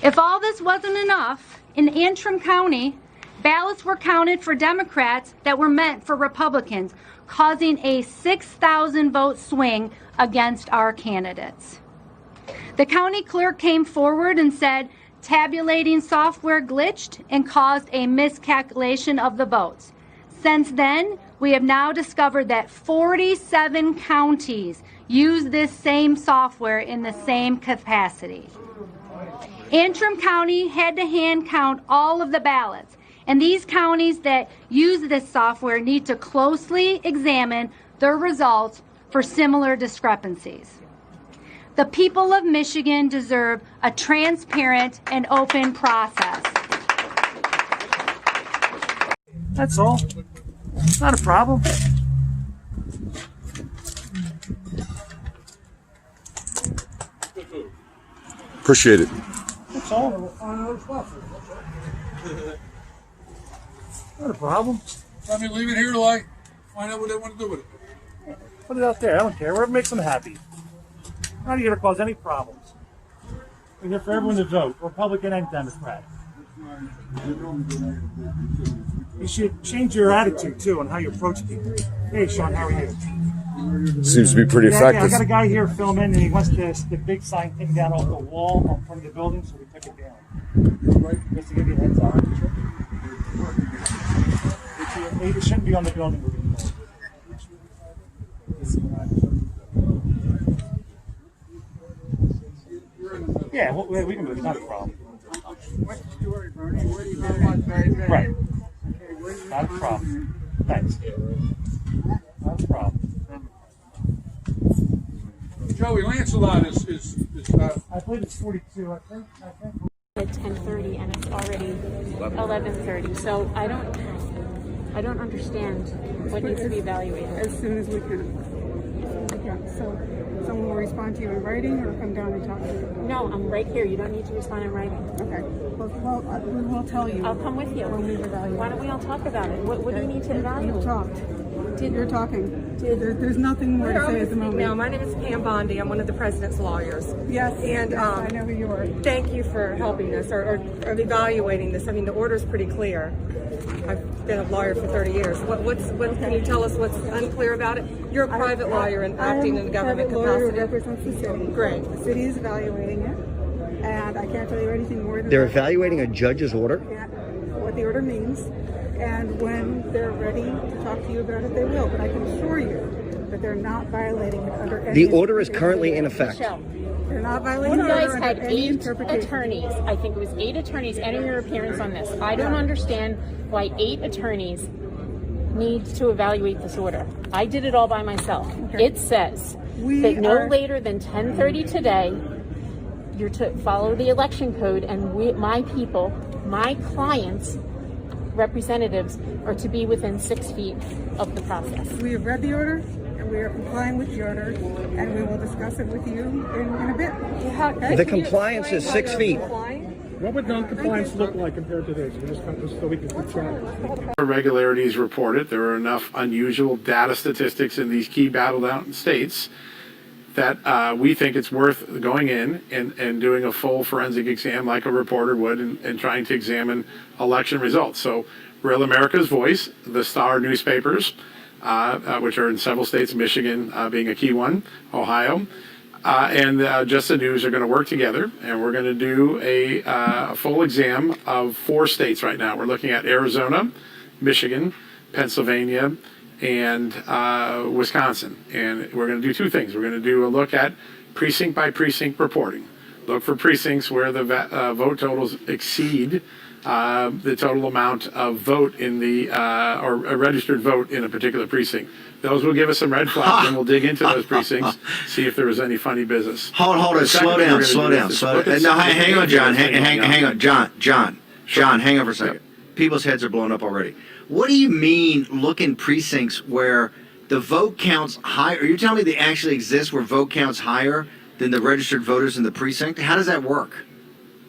If all this wasn't enough, in Antrim County, ballots were counted for Democrats that were meant for Republicans. causing a 6,000 vote swing against our candidates. The county clerk came forward and said tabulating software glitched and caused a miscalculation of the votes. Since then, we have now discovered that 47 counties use this same software in the same capacity. Antrim County had to hand count all of the ballots, and these counties that use this software need to closely examine their results for similar discrepancies. The people of Michigan deserve a transparent and open process. That's all. It's not a problem. Appreciate it. That's all. Not a problem. I mean, leave it here till I find out what they want to do with it. Put it out there. I don't care. Whatever makes them happy. I'm not here to cause any problems. We're here for everyone to vote, Republican and Democrat. You should change your attitude, too, on how you approach people. Hey, Sean, how are you? Seems to be pretty effective. I got a guy here filming, and he wants the big sign taken down off the wall in front of the building, so we took it down. Just to give you a heads up. It shouldn't be on the building. Yeah, well, we can move it. Not a problem. Right. Not a problem. Thanks. Not a problem. Joey, Lancelot is I believe it's 42, I think. At 10:30 and it's already 11:30. So I don't understand what needs to be evaluated. As soon as we can. Okay, so someone will respond to you in writing or come down and talk to you? No, I'm right here. You don't need to respond in writing. Okay. Well, we will tell you. I'll come with you. When we evaluate. Why don't we all talk about it? What do you need to evaluate? You've talked. You're talking. There's nothing more to say at the moment. Now, my name is Pam Bondi. I'm one of the president's lawyers. Yes, and yes, I know who you are. Thank you for helping us or evaluating this. I mean, the order's pretty clear. I've been a lawyer for 30 years. What can you tell us what's unclear about it? You're a private lawyer and acting in a government capacity. I'm a private lawyer who represents the city. Great. The city is evaluating it, and I can't tell you anything more than They're that. evaluating a judge's order? What the order means, and when they're ready to talk to you about it, they will. But I can assure you that they're not violating it under any... The order is currently in effect. They're not violating You the order guys under had any 8 interpretation. attorneys. I think it was 8 attorneys enter your appearance on this. I don't understand why 8 attorneys need to evaluate this order. I did it all by myself. Okay. It says that no later than 10:30 today, you're to follow the election code, and my people, my clients, representatives, are to be within 6 feet of the process. We have read the order, and we are complying with the order, and we will discuss it with you in a bit. Okay? The compliance is 6 feet. What would non-compliance look like compared to this? Just so we can keep track. Irregularities reported. There are enough unusual data statistics in these key battle-down states that we think it's worth going in and doing a full forensic exam like a reporter would and trying to examine election results. So Real America's Voice, the Star newspapers, which are in several states, Michigan being a key one, Ohio, and Just the News are going to work together, and we're going to do a full exam of 4 states right now. We're looking at Arizona, Michigan, Pennsylvania, and Wisconsin. And we're going to do 2 things. We're going to do a look at precinct by precinct reporting. Look for precincts where the vote totals exceed the total amount of vote in the or a registered vote in a particular precinct. Those will give us some red flags, and we'll dig into those precincts, see if there was any funny business. Hold it. Slow down. No, hang on, John. Hang on, John, hang on for a second. People's heads are blown up already. What do you mean look in precincts where the vote counts higher? Are you telling me they actually exist where vote counts higher than the registered voters in the precinct? How does that work?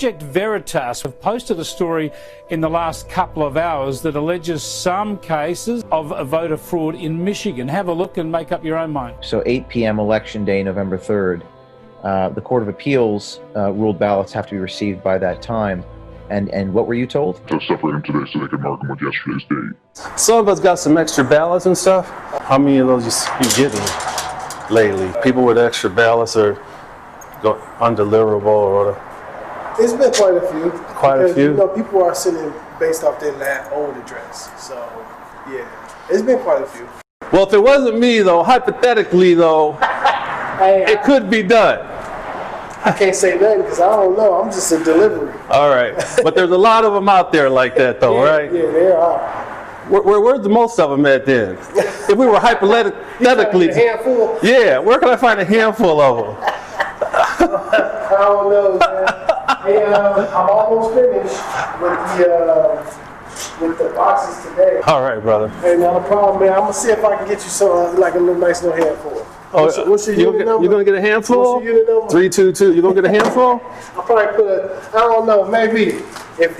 Project Veritas have posted a story in the last couple of hours that alleges some cases of voter fraud in Michigan. Have a look and make up your own mind. So 8 p.m. Election Day, November 3rd, the Court of Appeals ruled ballots have to be received by that time. And what were you told? To separate them today so they can mark them with yesterday's date. Some of us got some extra ballots and stuff. How many of those you getting lately? People with extra ballots are undeliverable or whatever. It's been quite a few. Quite a few? You know, people are sending based off their old address. So, yeah, it's been quite a few. Well, if it wasn't me, though, hypothetically, though, it could be done. I can't say nothing because I don't know. I'm just a delivery. All right. But there's a lot of them out there like that, though, right? Yeah, there are. Where's the most of them at then? If we were hypothetically... A handful? Yeah, where can I find a handful of them? I don't know, man. Hey, I'm almost finished with the boxes today. All right, brother. Hey, not a problem, man. I'm going to see if I can get you some, like a little nice little handful. Oh, what's your unit number? You're going to get a handful? What's your unit number? 322. You're going to get a handful? I'll probably put I don't know, maybe. If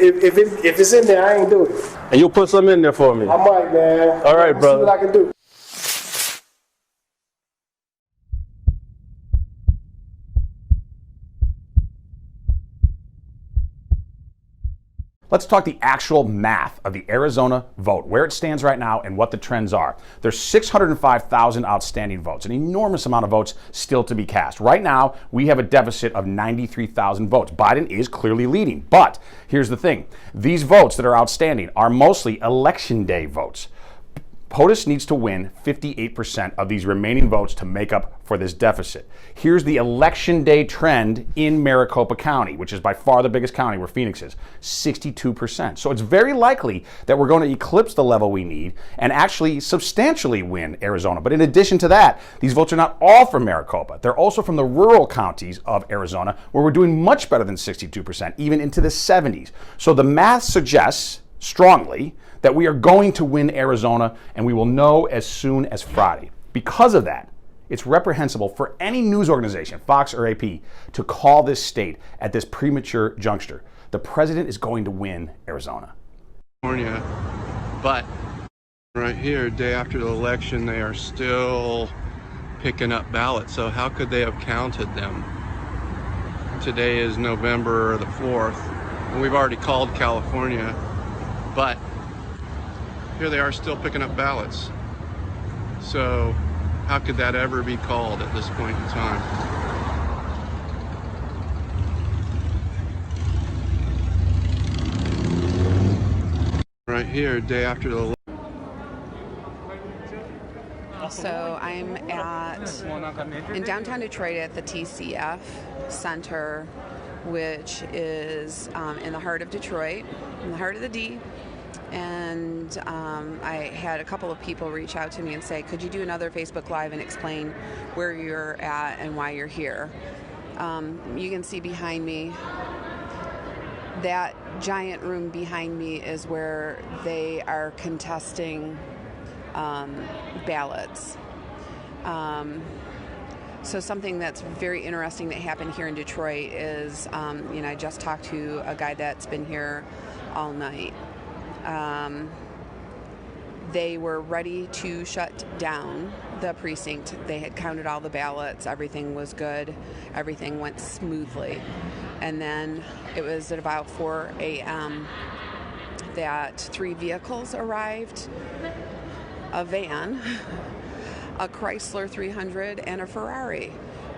it's in there, I ain't do it. And you'll put some in there for me? I might, man. All right, brother. See what I can do. Let's talk the actual math of the Arizona vote, where it stands right now and what the trends are. There's 605,000 outstanding votes, an enormous amount of votes still to be cast. Right now, we have a deficit of 93,000 votes. Biden is clearly leading, but here's the thing. These votes that are outstanding are mostly election day votes. POTUS needs to win 58% of these remaining votes to make up for this deficit. Here's the election day trend in Maricopa County, which is by far the biggest county where Phoenix is, 62%. So it's very likely that we're going to eclipse the level we need and actually substantially win Arizona. But in addition to that, these votes are not all from Maricopa. They're also from the rural counties of Arizona, where we're doing much better than 62%, even into the 70s. So the math suggests strongly that we are going to win Arizona, and we will know as soon as Friday. Because of that, it's reprehensible for any news organization, Fox or AP, to call this state at this premature juncture. The president is going to win Arizona. California, but right here, day after the election, they are still picking up ballots. So how could they have counted them? Today is November the 4th, and we've already called California, but here they are still picking up ballots. So how could that ever be called at this point in time? Right here, day after the... So I'm in downtown Detroit at the TCF Center, which is in the heart of Detroit, in the heart of the D. And I had a couple of people reach out to me and say, could you do another Facebook Live and explain where you're at and why you're here? You can see behind me, that giant room behind me is where they are contesting ballots. So something that's very interesting that happened here in Detroit is, I just talked to a guy that's been here all night. They were ready to shut down the precinct. They had counted all the ballots. Everything was good. Everything went smoothly. And then it was at about 4 a.m. that 3 vehicles arrived, a van, a Chrysler 300, and a Ferrari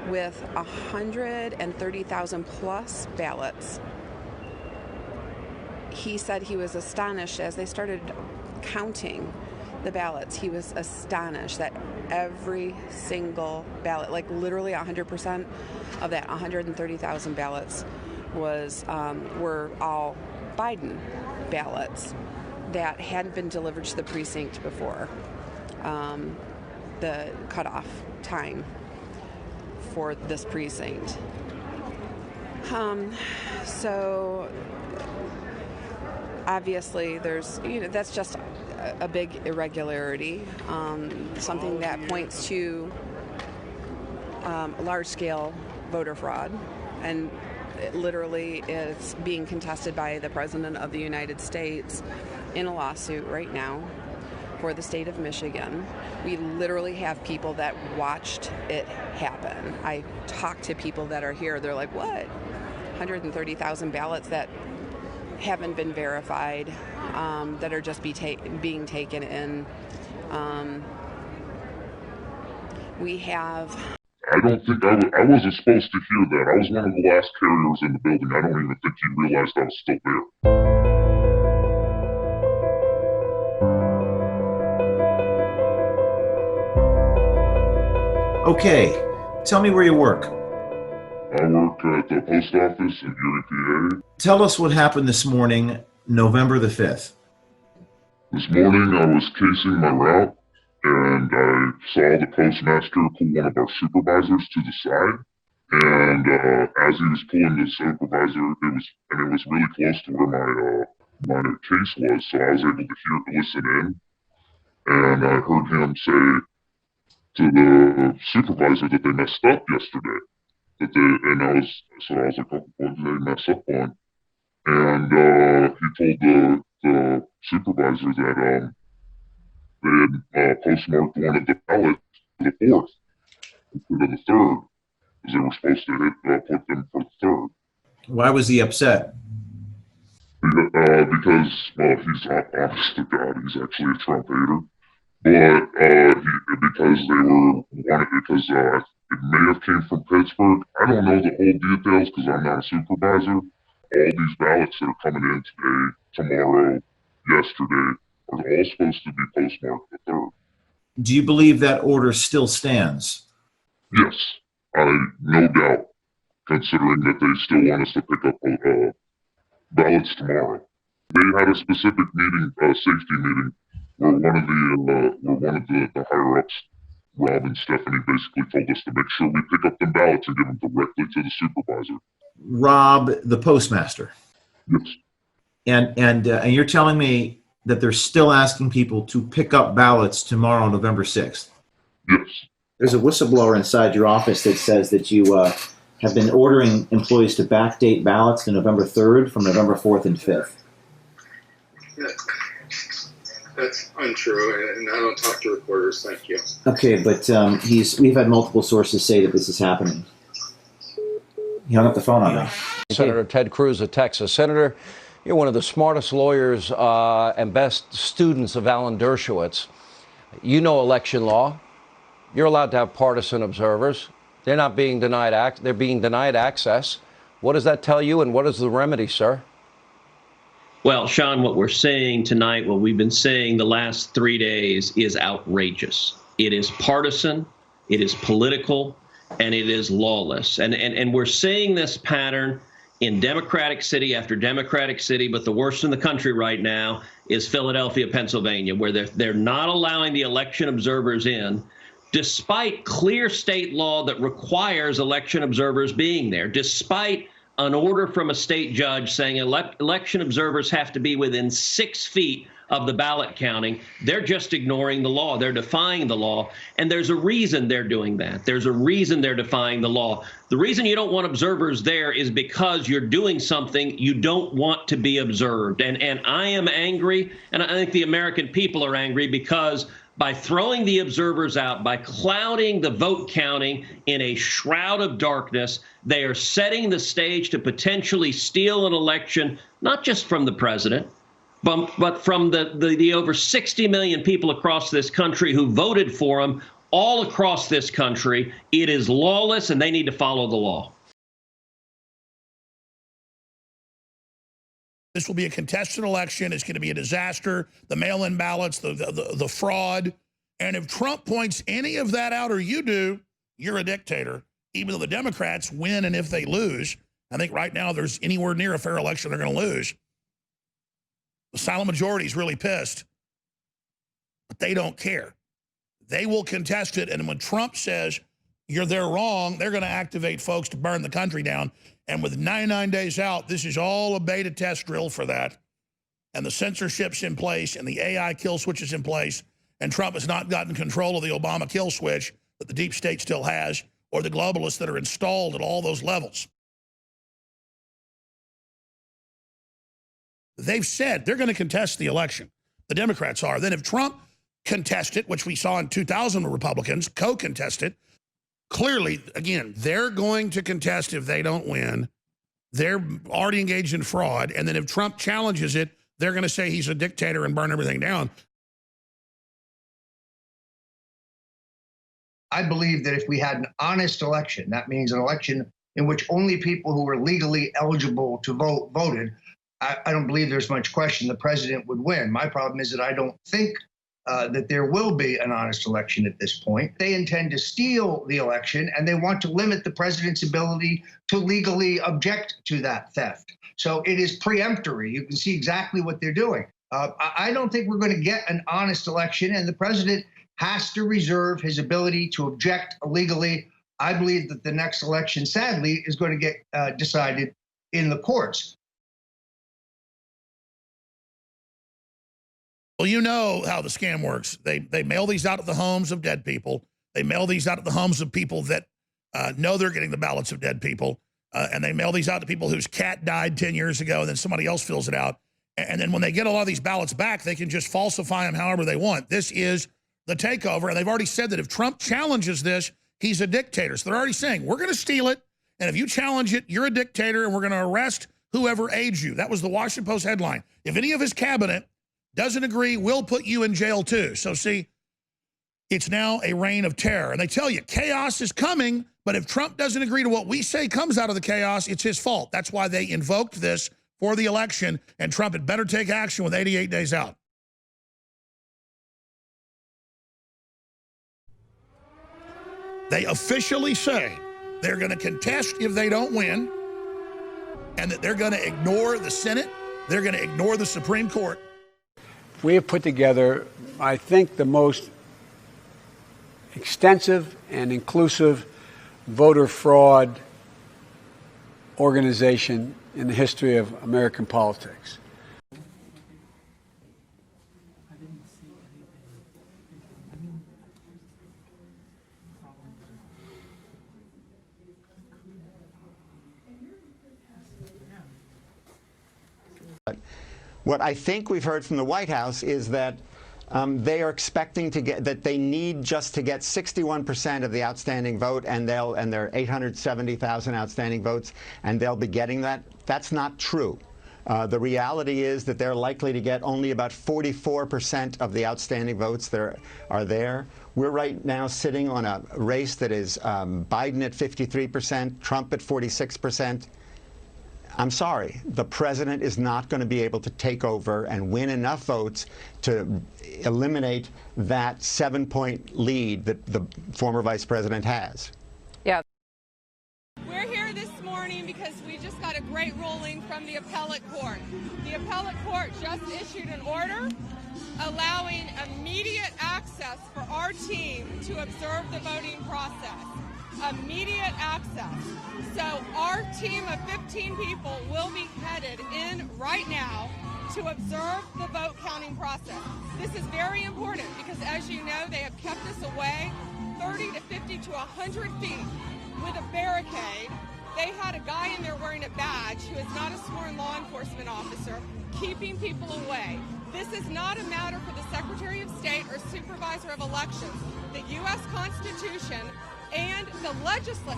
with 130,000 plus ballots. He said he was astonished as they started counting the ballots. He was astonished that every single ballot, like literally 100% of that 130,000 ballots were all Biden ballots that hadn't been delivered to the precinct before the cutoff time for this precinct. So obviously there's, that's just a big irregularity, something that points to large-scale voter fraud. And literally it's being contested by the President of the United States in a lawsuit right now for the state of Michigan. We literally have people that watched it happen. I talked to people that are here. They're like, what? 130,000 ballots that haven't been verified, that are just being taken in. We have... I don't think I wasn't supposed to hear that. I was one of the last carriers in the building. I don't even think he realized I was still there. Okay, tell me where you work. I work at the post office in Erie, PA. Tell us what happened this morning, November the 5th. This morning I was casing my route, and I saw the postmaster pull one of our supervisors to the side. And as he was pulling the supervisor, it was really close to where my case was, so I was able to listen in. And I heard him say to the supervisor that they messed up yesterday. I was like, oh, what did they mess up on? And he told the supervisor that they had postmarked one of the ballots for the 4th instead of the 3rd, because they were supposed to put them for the 3rd. Why was he upset? Because, he's honest to God, he's actually a Trump hater. But because it may have came from Pittsburgh. I don't know the whole details because I'm not a supervisor. All these ballots that are coming in today, tomorrow, yesterday, are all supposed to be postmarked the 3rd. Do you believe that order still stands? Yes, no doubt, considering that they still want us to pick up ballots tomorrow. They had a specific meeting, safety meeting, where one of the higher ups, Rob and Stephanie, basically told us to make sure we pick up the ballots and give them directly to the supervisor. Rob, the postmaster. Yes. And you're telling me that they're still asking people to pick up ballots tomorrow, November 6th? Yes. There's a whistleblower inside your office that says that you have been ordering employees to backdate ballots to November 3rd from November 4th and 5th. That's untrue, and I don't talk to reporters, thank you. Okay, but we've had multiple sources say that this is happening. He hung up the phone on me. Senator Ted Cruz of Texas. Senator, you're one of the smartest lawyers and best students of Alan Dershowitz. You know election law. You're allowed to have partisan observers. They're not being denied they're being denied access. What does that tell you, and what is the remedy, sir? Well, Sean, what we're saying tonight, what we've been saying the last 3 days, is outrageous. It is partisan, it is political, and it is lawless. And we're seeing this pattern in Democratic city after Democratic city, but the worst in the country right now is Philadelphia, Pennsylvania, where they're not allowing the election observers in, despite clear state law that requires election observers being there, despite an order from a state judge saying election observers have to be within 6 feet of the ballot counting. They're just ignoring the law. They're defying the law. And there's a reason they're doing that. There's a reason they're defying the law. The reason you don't want observers there is because you're doing something you don't want to be observed. And I am angry, and I think the American people are angry, because by throwing the observers out, by clouding the vote counting in a shroud of darkness, they are setting the stage to potentially steal an election, not just from the president, but from the over 60 million people across this country who voted for him all across this country. It is lawless, and they need to follow the law. This will be a contested election. It's going to be a disaster. The mail-in ballots, the fraud. And if Trump points any of that out, or you do, you're a dictator. Even though the Democrats win, and if they lose, I think right now there's anywhere near a fair election they're going to lose. The silent majority is really pissed. But they don't care. They will contest it. And when Trump says they're wrong, they're going to activate folks to burn the country down. And with 99 days out, this is all a beta test drill for that. And the censorship's in place, and the AI kill switch is in place, and Trump has not gotten control of the Obama kill switch that the deep state still has, or the globalists that are installed at all those levels. they've said they're going to contest the election. The Democrats are. Then if Trump contests it, which we saw in 2000 with Republicans, co-contest it, clearly, again, they're going to contest if they don't win. They're already engaged in fraud. And then if Trump challenges it, they're going to say he's a dictator and burn everything down. I believe that if we had an honest election, that means an election in which only people who were legally eligible to vote voted, I don't believe there's much question the president would win. My problem is that I don't think that there will be an honest election at this point. They intend to steal the election, and they want to limit the president's ability to legally object to that theft. So it is preemptory. You can see exactly what they're doing. I don't think we're going to get an honest election, and the president has to reserve his ability to object legally. I believe that the next election, sadly, is going to get decided in the courts. Well, you know how the scam works. They mail these out at the homes of dead people. They mail these out at the homes of people that know they're getting the ballots of dead people. And they mail these out to people whose cat died 10 years ago, and then somebody else fills it out. And then when they get a lot of these ballots back, they can just falsify them however they want. This is the takeover, and they've already said that if Trump challenges this, he's a dictator. So they're already saying, we're going to steal it, and if you challenge it, you're a dictator, and we're going to arrest whoever aids you. That was the Washington Post headline. If any of his cabinet doesn't agree, we'll put you in jail too. So see, it's now a reign of terror. And they tell you, chaos is coming, but if Trump doesn't agree to what we say comes out of the chaos, it's his fault. That's why they invoked this for the election, and Trump had better take action with 88 days out. They officially say they're going to contest if they don't win, and that they're going to ignore the Senate, they're going to ignore the Supreme Court. We have put together, I think, the most extensive and inclusive voter fraud organization in the history of American politics. What I think we've heard from the White House is that they are expecting to get, that they need just to get 61% of the outstanding vote, and there are 870,000 outstanding votes, and they'll be getting that. That's not true. The reality is that they're likely to get only about 44% of the outstanding votes that are there. We're right now sitting on a race that is Biden at 53%, Trump at 46%. I'm sorry, the president is not going to be able to take over and win enough votes to eliminate that 7-point lead that the former vice president has. Yeah. We're here this morning because we just got a great ruling from the appellate court. The appellate court just issued an order allowing immediate access for our team to observe the voting process. Immediate access. So our team of 15 people will be headed in right now to observe the vote counting process. This is very important because, as you know, they have kept us away 30 to 50 to 100 feet with a barricade. They had a guy in there wearing a badge who is not a sworn law enforcement officer, keeping people away. This is not a matter for the Secretary of State or Supervisor of Elections. The U.S. Constitution and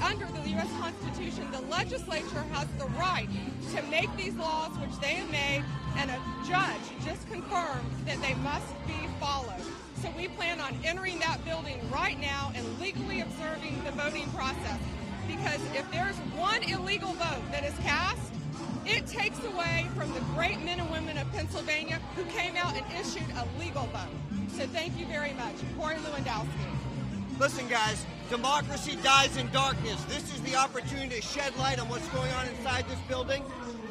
under the U.S. Constitution, the legislature has the right to make these laws, which they have made, and a judge just confirmed that they must be followed. So we plan on entering that building right now and legally observing the voting process. Because if there's one illegal vote that is cast, it takes away from the great men and women of Pennsylvania who came out and issued a legal vote. So thank you very much. Corey Lewandowski. Listen, guys, democracy dies in darkness. This is the opportunity to shed light on what's going on inside this building.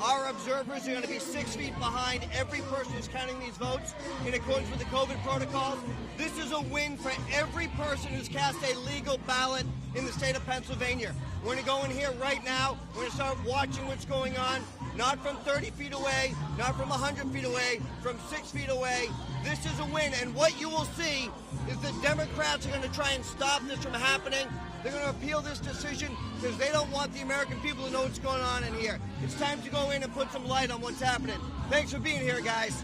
Our observers are going to be 6 feet behind every person who's counting these votes in accordance with the COVID protocols. This is a win for every person who's cast a legal ballot in the state of Pennsylvania. We're going to go in here right now. We're going to start watching what's going on, not from 30 feet away, not from 100 feet away, from 6 feet away. This is a win, and what you will see is the Democrats are going to try and stop this from happening. They're going to appeal this decision because they don't want the American people to know what's going on in here. It's time to go in and put some light on what's happening. Thanks for being here, guys.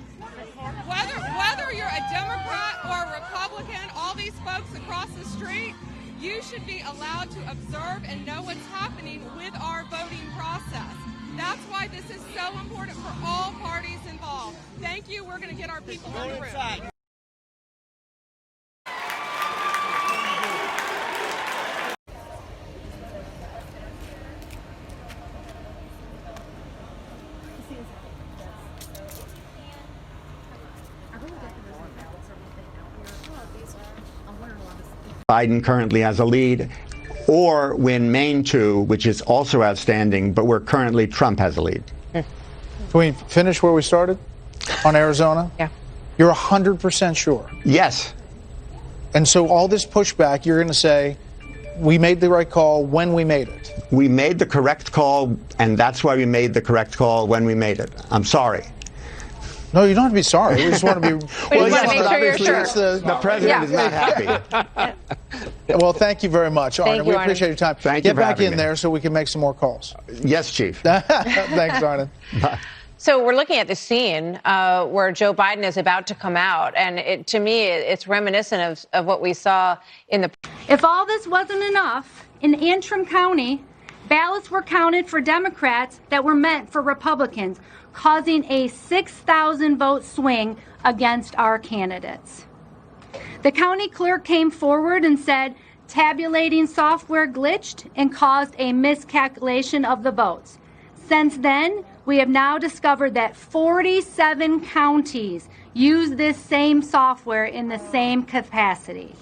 Whether you're a Democrat or a Republican, all these folks across the street, you should be allowed to observe and know what's happening with our voting process. That's why this is so important for all parties involved. Thank you. We're going to get our people in the room. Biden currently has a lead, or win Maine 2, which is also outstanding, but where currently Trump has a lead. Can we finish where we started on Arizona? Yeah. You're 100% sure? Yes. And so all this pushback, you're going to say, we made the right call when we made it. We made the correct call, and that's why we made the correct call when we made it. I'm sorry. No, you don't have to be sorry. We just want to be. We just want to make sure you're sure. The president is not happy. Well, thank you very much, Arna. We appreciate your time. Thank you Get for back having in me. there so we can make some more calls. Yes, Chief. Thanks, Arna. Bye. So we're looking at the scene where Joe Biden is about to come out, and to me, it's reminiscent of what we saw in the. If all this wasn't enough, in Antrim County, ballots were counted for Democrats that were meant for Republicans, causing a 6,000 vote swing against our candidates. The county clerk came forward and said tabulating software glitched and caused a miscalculation of the votes. Since then, we have now discovered that 47 counties use this same software in the same capacity.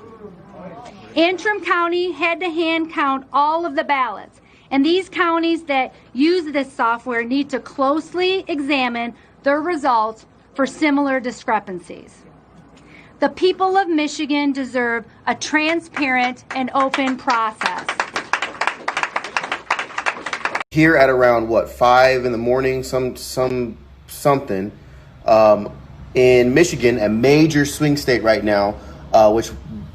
Antrim County had to hand count all of the ballots, and these counties that use this software need to closely examine their results for similar discrepancies. The people of Michigan deserve a transparent and open process. Here at around 5 in the morning, something in Michigan, a major swing state right now, which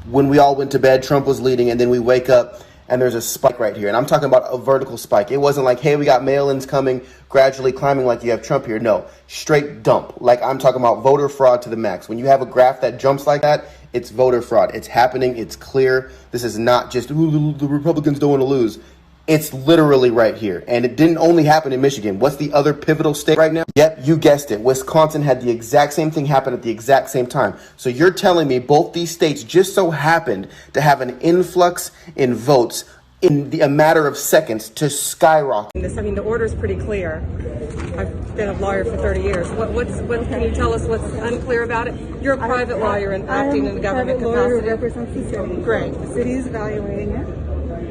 when we all went to bed, Trump was leading, and then we wake up and there's a spike right here. And I'm talking about a vertical spike. It wasn't like, hey, we got mail-ins coming, gradually climbing like you have Trump here. No, straight dump. Like I'm talking about voter fraud to the max. When you have a graph that jumps like that, it's voter fraud. It's happening. It's clear. This is not just, ooh, the Republicans don't want to lose. It's literally right here. And it didn't only happen in Michigan. What's the other pivotal state right now? Yep, you guessed it. Wisconsin had the exact same thing happen at the exact same time. So you're telling me both these states just so happened to have an influx in votes in a matter of seconds to skyrocket. I mean, the order is pretty clear. I've been a lawyer for 30 years. What can you tell us what's unclear about it? You're a private lawyer and acting in the government capacity. Represents the city. Great. The city is evaluating it,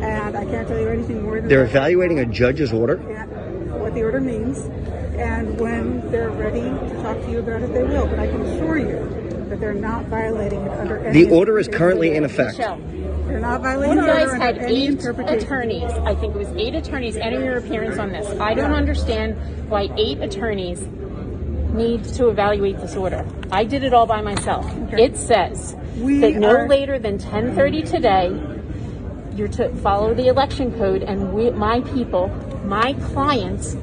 and I can't tell you anything more than They're that. evaluating a judge's order? What the order means, and when they're ready to talk to you about it, they will. But I can assure you that they're not violating it under any. The order is currently in effect. They're not violating You the guys order had under any 8 interpretation. attorneys. I think it was 8 attorneys entering your appearance on this. I don't understand why 8 attorneys need to evaluate this order. I did it all by myself. Okay. It says that no later than 10:30 today, you're to follow the election code, and my people, my clients,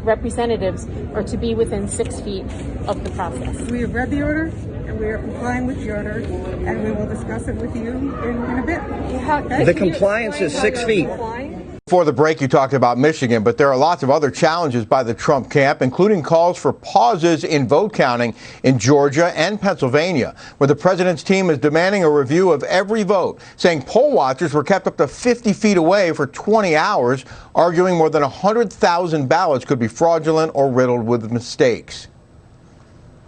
representatives, are to be within 6 feet of the process. We have read the order, and we are complying with the order, and we will discuss it with you in a bit. Okay? The compliance is 6 feet. Before the break, you talked about Michigan, but there are lots of other challenges by the Trump camp, including calls for pauses in vote counting in Georgia and Pennsylvania, where the president's team is demanding a review of every vote, saying poll watchers were kept up to 50 feet away for 20 hours, arguing more than 100,000 ballots could be fraudulent or riddled with mistakes.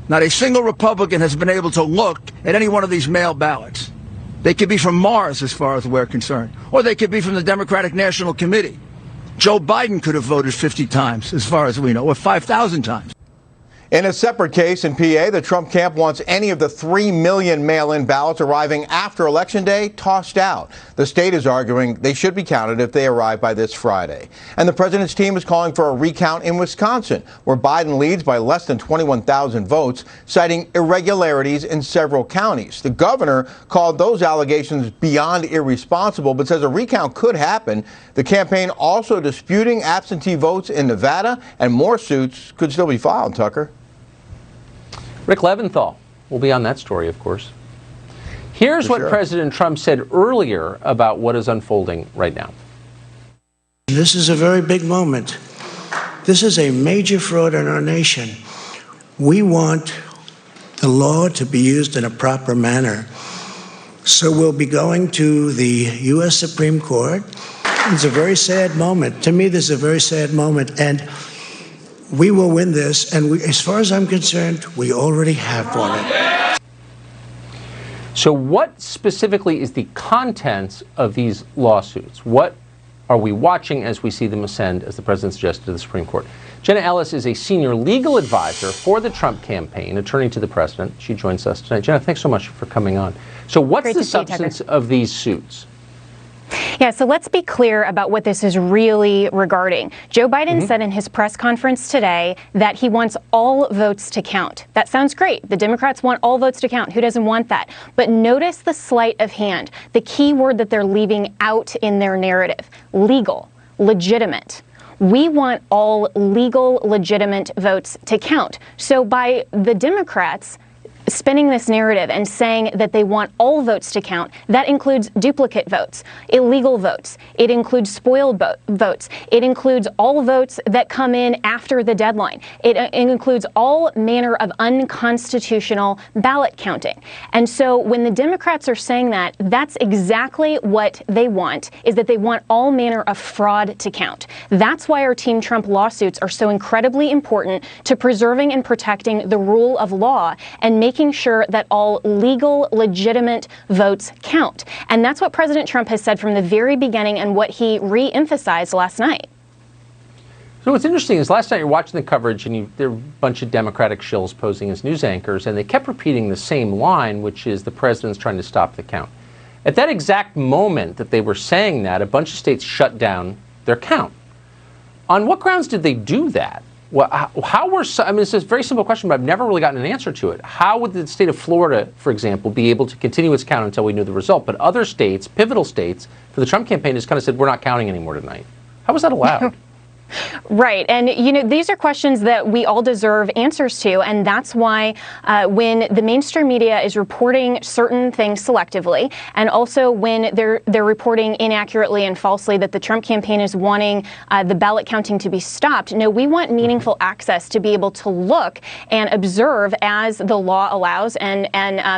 Not a single Republican has been able to look at any one of these mail ballots. They could be from Mars, as far as we're concerned, or they could be from the Democratic National Committee. Joe Biden could have voted 50 times, as far as we know, or 5,000 times. In a separate case in PA, the Trump camp wants any of the 3 million mail-in ballots arriving after Election Day tossed out. The state is arguing they should be counted if they arrive by this Friday. And the president's team is calling for a recount in Wisconsin, where Biden leads by less than 21,000 votes, citing irregularities in several counties. The governor called those allegations beyond irresponsible, but says a recount could happen. The campaign also disputing absentee votes in Nevada, and more suits could still be filed, Tucker. Rick Leventhal will be on that story, of course. Here's what President Trump said earlier about what is unfolding right now. This is a very big moment. This is a major fraud in our nation. We want the law to be used in a proper manner. So we'll be going to the U.S. Supreme Court. It's a very sad moment. To me, this is a very sad moment. And we will win this. And as far as I'm concerned, we already have won it. So what specifically is the contents of these lawsuits? What are we watching as we see them ascend, as the president suggested, to the Supreme Court? Jenna Ellis is a senior legal advisor for the Trump campaign, attorney to the president. She joins us tonight. Jenna, thanks so much for coming on. So what's the substance of these suits? Yeah, so let's be clear about what this is really regarding. Joe Biden said in his press conference today that he wants all votes to count. That sounds great. The Democrats want all votes to count. Who doesn't want that? But notice the sleight of hand, the key word that they're leaving out in their narrative: legal, legitimate. We want all legal, legitimate votes to count. So by the Democrats spinning this narrative and saying that they want all votes to count, that includes duplicate votes, illegal votes, it includes spoiled votes, it includes all votes that come in after the deadline, it includes all manner of unconstitutional ballot counting. And so when the Democrats are saying that, that's exactly what they want, is that they want all manner of fraud to count. That's why our Team Trump lawsuits are so incredibly important to preserving and protecting the rule of law and making sure that all legal, legitimate votes count. And that's what President Trump has said from the very beginning and what he re-emphasized last night. So what's interesting is last night you're watching the coverage and there were a bunch of Democratic shills posing as news anchors, and they kept repeating the same line, which is the president's trying to stop the count. At that exact moment that they were saying that, a bunch of states shut down their count. On what grounds did they do that? Well, I mean, it's a very simple question, but I've never really gotten an answer to it. How would the state of Florida, for example, be able to continue its count until we knew the result? But other states, pivotal states, for the Trump campaign, just kind of said, we're not counting anymore tonight. How was that allowed? Right. And, you know, these are questions that we all deserve answers to. And that's why when the mainstream media is reporting certain things selectively, and also when they're reporting inaccurately and falsely that the Trump campaign is wanting the ballot counting to be stopped, no, we want meaningful access to be able to look and observe as the law allows and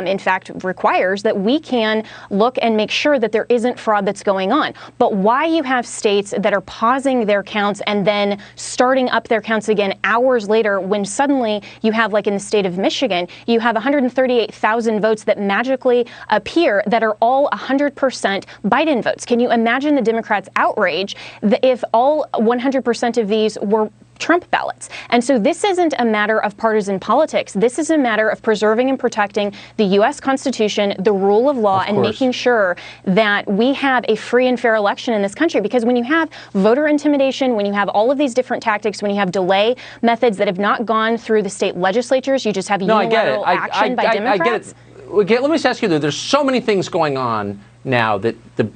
in fact requires that we can look and make sure that there isn't fraud that's going on. But why you have states that are pausing their counts and then starting up their counts again hours later when suddenly you have, like in the state of Michigan, you have 138,000 votes that magically appear that are all 100% Biden votes. Can you imagine the Democrats' outrage if all 100% of these were Trump ballots? And so this isn't a matter of partisan politics. This is a matter of preserving and protecting the U.S. Constitution, the rule of law, and making sure that we have a free and fair election in this country. Because when you have voter intimidation, when you have all of these different tactics, when you have delay methods that have not gone through the state legislatures, you just have unilateral action by Democrats. I get it. Let me just ask you, though, there's so many things going on now that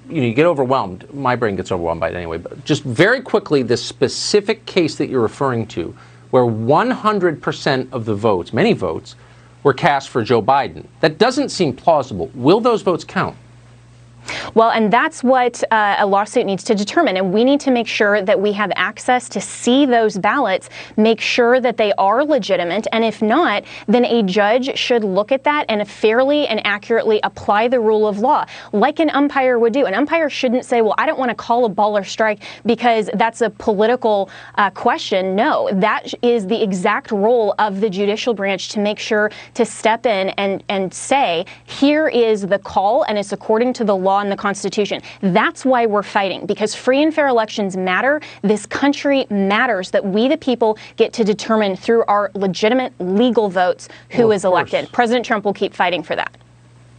you get overwhelmed. My brain gets overwhelmed by it anyway. But just very quickly, the specific case that you're referring to, where 100% of the votes, many votes, were cast for Joe Biden. That doesn't seem plausible. Will those votes count? Well, and that's what a lawsuit needs to determine. And we need to make sure that we have access to see those ballots, make sure that they are legitimate. And if not, then a judge should look at that and fairly and accurately apply the rule of law, like an umpire would do. An umpire shouldn't say, well, I don't want to call a ball or strike because that's a political question. No, that is the exact role of the judicial branch, to make sure to step in and say, here is the call, and it's according to the law and the Constitution. That's why we're fighting, because free and fair elections matter. This country matters, that we, the people, get to determine through our legitimate legal votes who is elected. President Trump will keep fighting for that.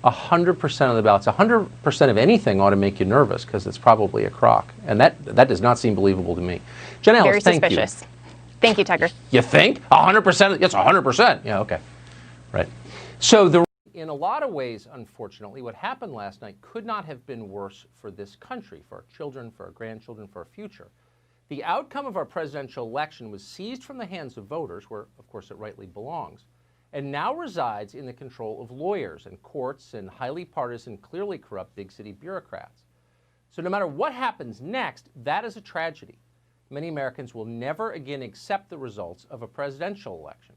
100% of the ballots, 100% of anything ought to make you nervous, because it's probably a crock. And that does not seem believable to me. Jenna Ellis, thank you. Very suspicious. Thank you, Tucker. You think? 100%? Yes, 100%. Yeah, okay. Right. So in a lot of ways, unfortunately, what happened last night could not have been worse for this country, for our children, for our grandchildren, for our future. The outcome of our presidential election was seized from the hands of voters, where, of course, it rightly belongs, and now resides in the control of lawyers and courts and highly partisan, clearly corrupt big city bureaucrats. So no matter what happens next, that is a tragedy. Many Americans will never again accept the results of a presidential election.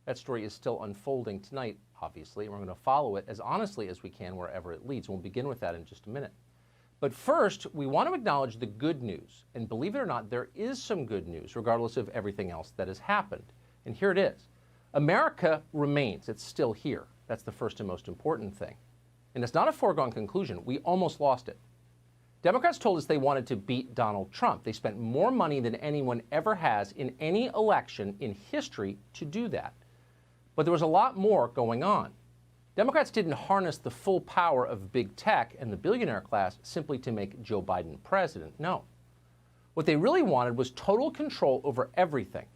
That story is still unfolding tonight, obviously, and we're going to follow it as honestly as we can wherever it leads. We'll begin with that in just a minute. But first, we want to acknowledge the good news. And believe it or not, there is some good news, regardless of everything else that has happened. And here it is. America remains. It's still here. That's the first and most important thing. And it's not a foregone conclusion. We almost lost it. Democrats told us they wanted to beat Donald Trump. They spent more money than anyone ever has in any election in history to do that. But there was a lot more going on. Democrats didn't harness the full power of big tech and the billionaire class simply to make Joe Biden president. No. What they really wanted was total control over everything.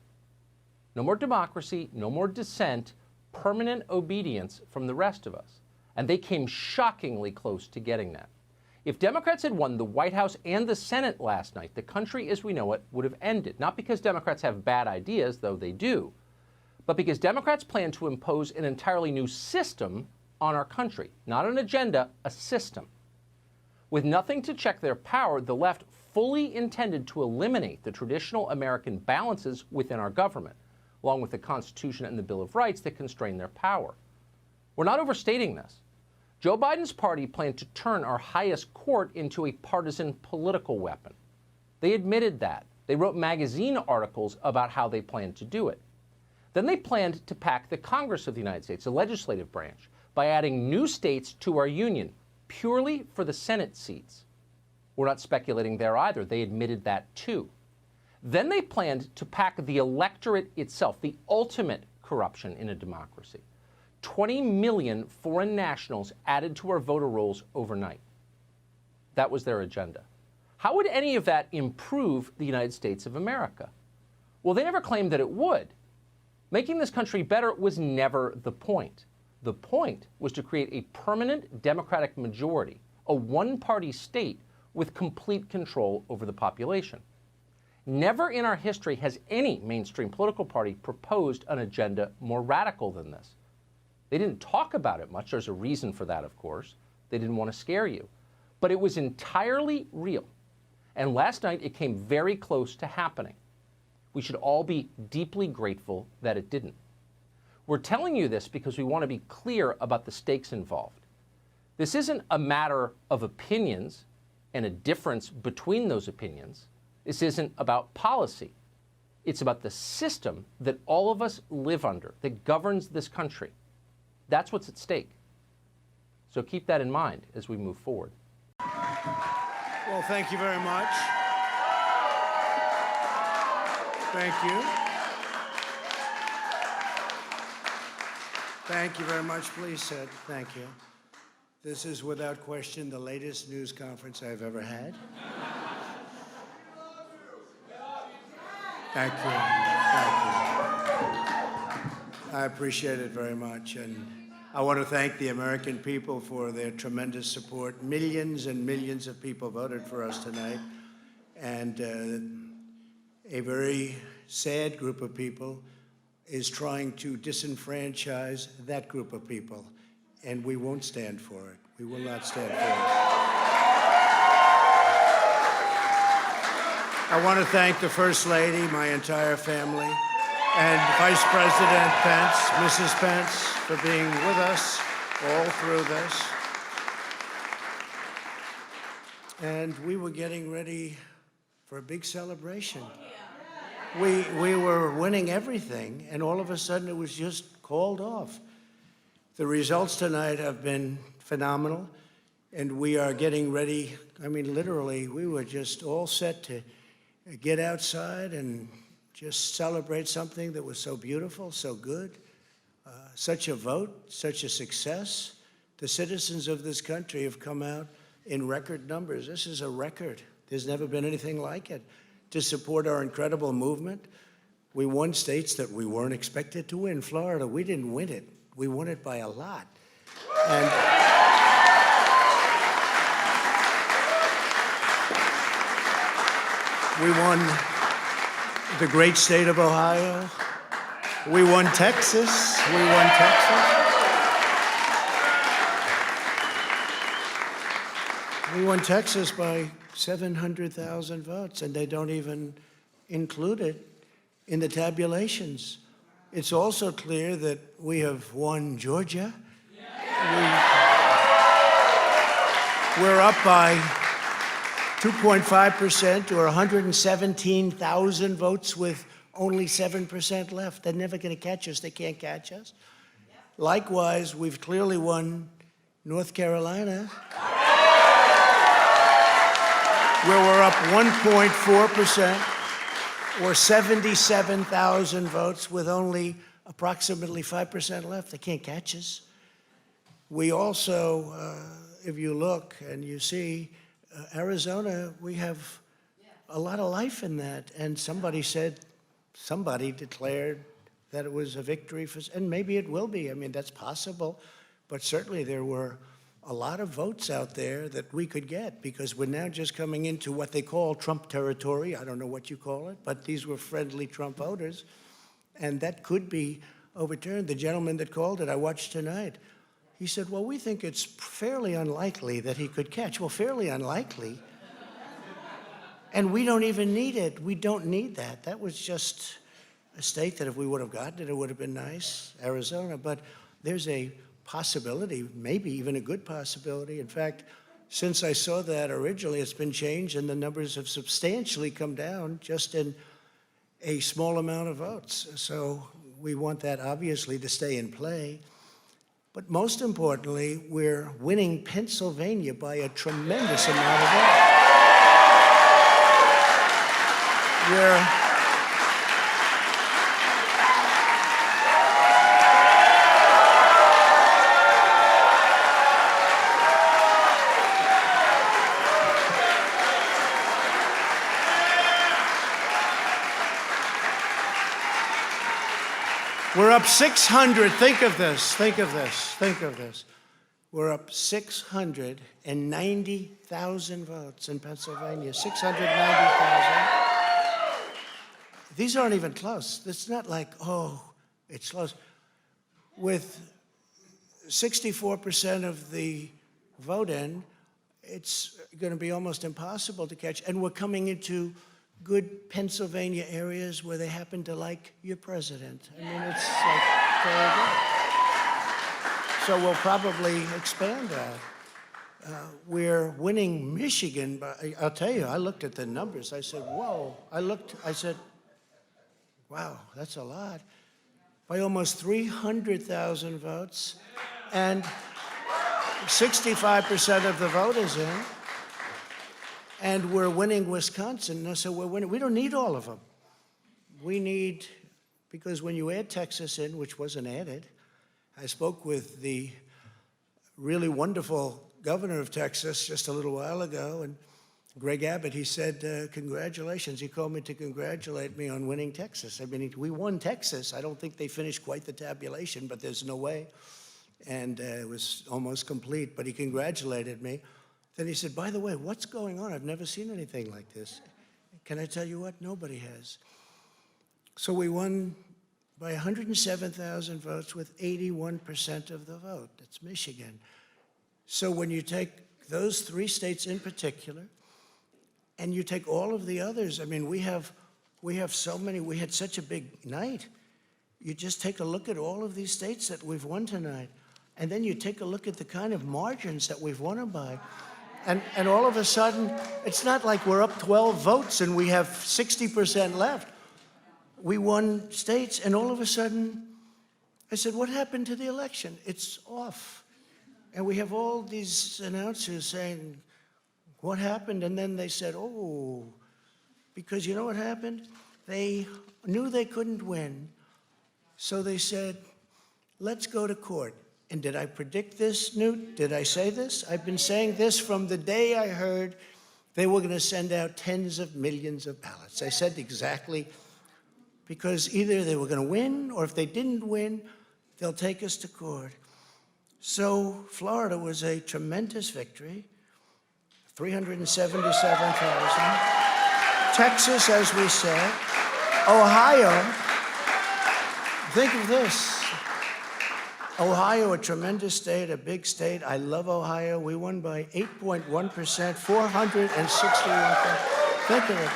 No more democracy, no more dissent, permanent obedience from the rest of us. And they came shockingly close to getting that. If Democrats had won the White House and the Senate last night, the country as we know it would have ended. Not because Democrats have bad ideas, though they do, but because Democrats plan to impose an entirely new system on our country. Not an agenda, a system. With nothing to check their power, the left fully intended to eliminate the traditional American balances within our government, along with the Constitution and the Bill of Rights that constrain their power. We're not overstating this. Joe Biden's party planned to turn our highest court into a partisan political weapon. They admitted that. They wrote magazine articles about how they planned to do it. Then they planned to pack the Congress of the United States, the legislative branch, by adding new states to our union, purely for the Senate seats. We're not speculating there either. They admitted that too. Then they planned to pack the electorate itself, the ultimate corruption in a democracy. 20 million foreign nationals added to our voter rolls overnight. That was their agenda. How would any of that improve the United States of America? Well, they never claimed that it would. Making this country better was never the point. The point was to create a permanent Democratic majority, a one-party state with complete control over the population. Never in our history has any mainstream political party proposed an agenda more radical than this. They didn't talk about it much. There's a reason for that, of course. They didn't want to scare you. But it was entirely real. And last night, it came very close to happening. We should all be deeply grateful that it didn't. We're telling you this because we want to be clear about the stakes involved. This isn't a matter of opinions and a difference between those opinions. This isn't about policy. It's about the system that all of us live under, that governs this country. That's what's at stake. So keep that in mind as we move forward. Well, thank you very much. Thank you. Thank you very much. Please sit. Thank you. This is without question the latest news conference I've ever had. Thank you. Thank you. I appreciate it very much. And I want to thank the American people for their tremendous support. Millions and millions of people voted for us tonight. And a very sad group of people is trying to disenfranchise that group of people. And we won't stand for it. We will not stand for it. I want to thank the First Lady, my entire family, and Vice President Pence, Mrs. Pence, for being with us all through this. And we were getting ready for a big celebration. We were winning everything, and all of a sudden it was just called off. The results tonight have been phenomenal, and we are getting ready. I mean, literally, we were just all set to get outside and just celebrate something that was so beautiful, so good, such a vote, such a success. The citizens of this country have come out in record numbers. This is a record. There's never been anything like it. To support our incredible movement, we won states that we weren't expected to win. Florida, we didn't win it. We won it by a lot. And we won the great state of Ohio. We won Texas. We won Texas. We won Texas by 700,000 votes, and they don't even include it in the tabulations. It's also clear that we have won Georgia. We're up by 2.5% or 117,000 votes with only 7% left. They're never going to catch us. They can't catch us. Likewise, we've clearly won North Carolina, where we're up 1.4% or 77,000 votes with only approximately 5% left. They can't catch us. We also, if you look and you see, Arizona, we have a lot of life in that. And somebody declared that it was a victory for, and maybe it will be. I mean, that's possible. But certainly there were a lot of votes out there that we could get, because we're now just coming into what they call Trump territory. I don't know what you call it, but these were friendly Trump voters. And that could be overturned. The gentleman that called it, I watched tonight, he said, well, we think it's fairly unlikely that he could catch. Well, fairly unlikely. And we don't even need it. We don't need that. That was just a state that if we would have gotten it, it would have been nice, Arizona. But there's a possibility, maybe even a good possibility. In fact, since I saw that originally, it's been changed and the numbers have substantially come down just in a small amount of votes. So we want that obviously to stay in play. But most importantly, we're winning Pennsylvania by a tremendous amount of votes. We're up 600. Think of this. Think of this. Think of this. We're up 690,000 votes in Pennsylvania. 690,000. These aren't even close. It's not like, oh, it's close. With 64% of the vote in, it's going to be almost impossible to catch. And we're coming into good Pennsylvania areas where they happen to like your president. I mean, it's like very good. So we'll probably expand that. We're winning Michigan, but I'll tell you, I looked at the numbers. I said, whoa. I said, wow, that's a lot. By almost 300,000 votes, and 65% of the vote is in. And we're winning Wisconsin, so we're winning. We don't need all of them. We need, because when you add Texas in, which wasn't added, I spoke with the really wonderful governor of Texas just a little while ago, and Greg Abbott, he said, congratulations. He called me to congratulate me on winning Texas. I mean, we won Texas. I don't think they finished quite the tabulation, but there's no way. And it was almost complete, but he congratulated me. Then he said, by the way, what's going on? I've never seen anything like this. Can I tell you what? Nobody has. So we won by 107,000 votes with 81% of the vote. That's Michigan. So when you take those three states in particular, and you take all of the others, I mean, we have so many, we had such a big night. You just take a look at all of these states that we've won tonight, and then you take a look at the kind of margins that we've won them by. And all of a sudden, it's not like we're up 12 votes and we have 60% left. We won states, and all of a sudden, I said, what happened to the election? It's off. And we have all these announcers saying, what happened? And then they said, oh, because you know what happened? They knew they couldn't win. So they said, let's go to court. And did I predict this, Newt? Did I say this? I've been saying this from the day I heard they were going to send out tens of millions of ballots. I said exactly, because either they were going to win, or if they didn't win, they'll take us to court. So Florida was a tremendous victory, 377,000. Texas, as we said. Ohio, Think of this. Ohio, a tremendous state, a big state. I love Ohio. We won by 8.1%, 461,000. Think of it.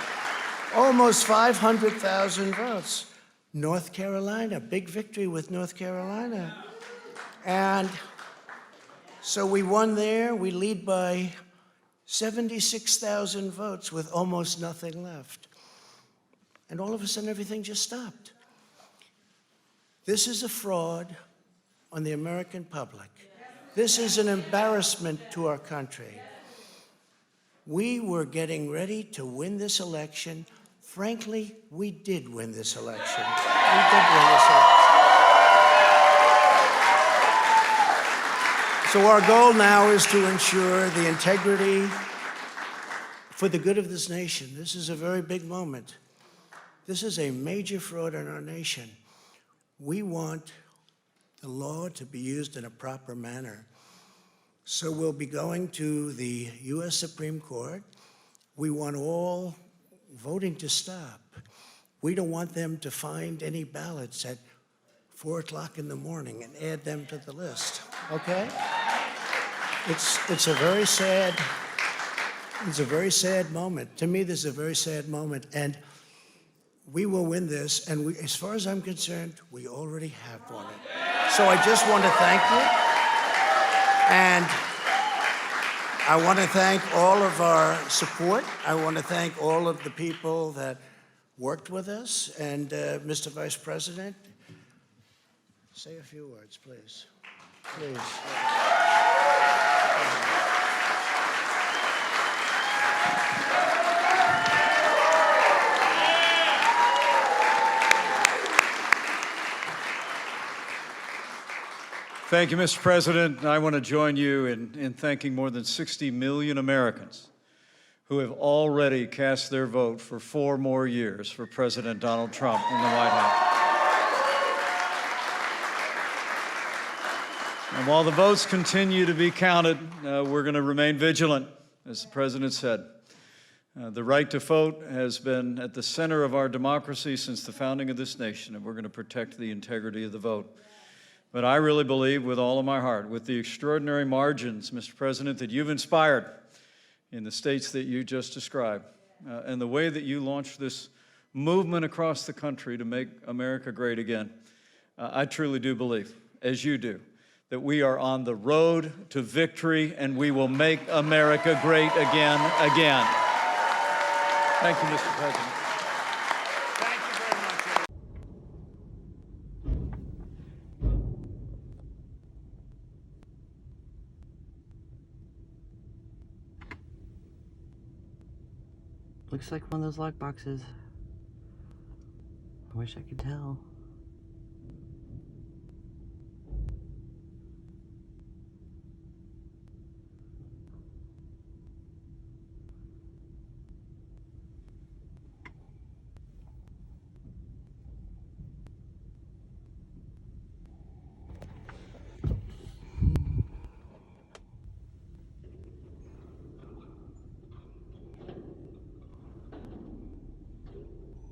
Almost 500,000 votes. North Carolina, big victory with North Carolina. And so we won there. We lead by 76,000 votes with almost nothing left. And all of a sudden, everything just stopped. This is a fraud on the American public. This is an embarrassment to our country. We were getting ready to win this election. Frankly, we did win this election. We did win this election. So our goal now is to ensure the integrity for the good of this nation. This is a very big moment. This is a major fraud in our nation. We want the law to be used in a proper manner. So we'll be going to the U.S. Supreme Court. We want all voting to stop. We don't want them to find any ballots at 4 o'clock in the morning and add them to the list, okay? It's a very sad moment. To me, this is a very sad moment, and we will win this, and as far as I'm concerned, we already have won it. So I just want to thank you, and I want to thank all of our support. I want to thank all of the people that worked with us, and Mr. Vice President, say a few words, please. Please. Thank you, Mr. President. I want to join you in thanking more than 60 million Americans who have already cast their vote for 4 more years for President Donald Trump in the White House. And while the votes continue to be counted, we're going to remain vigilant, as the President said. The right to vote has been at the center of our democracy since the founding of this nation, and we're going to protect the integrity of the vote. But I really believe with all of my heart, with the extraordinary margins, Mr. President, that you've inspired in the states that you just described, and the way that you launched this movement across the country to make America great again, I truly do believe, as you do, that we are on the road to victory and we will make America great again. Thank you, Mr. President. Looks like one of those lock boxes. I wish I could tell.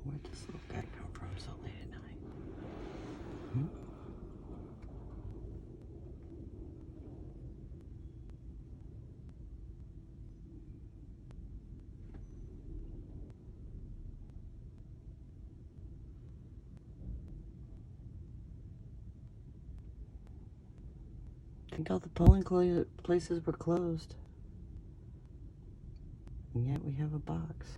Where'd this little guy come from so late at night? I think all the polling places were closed. And yet we have a box.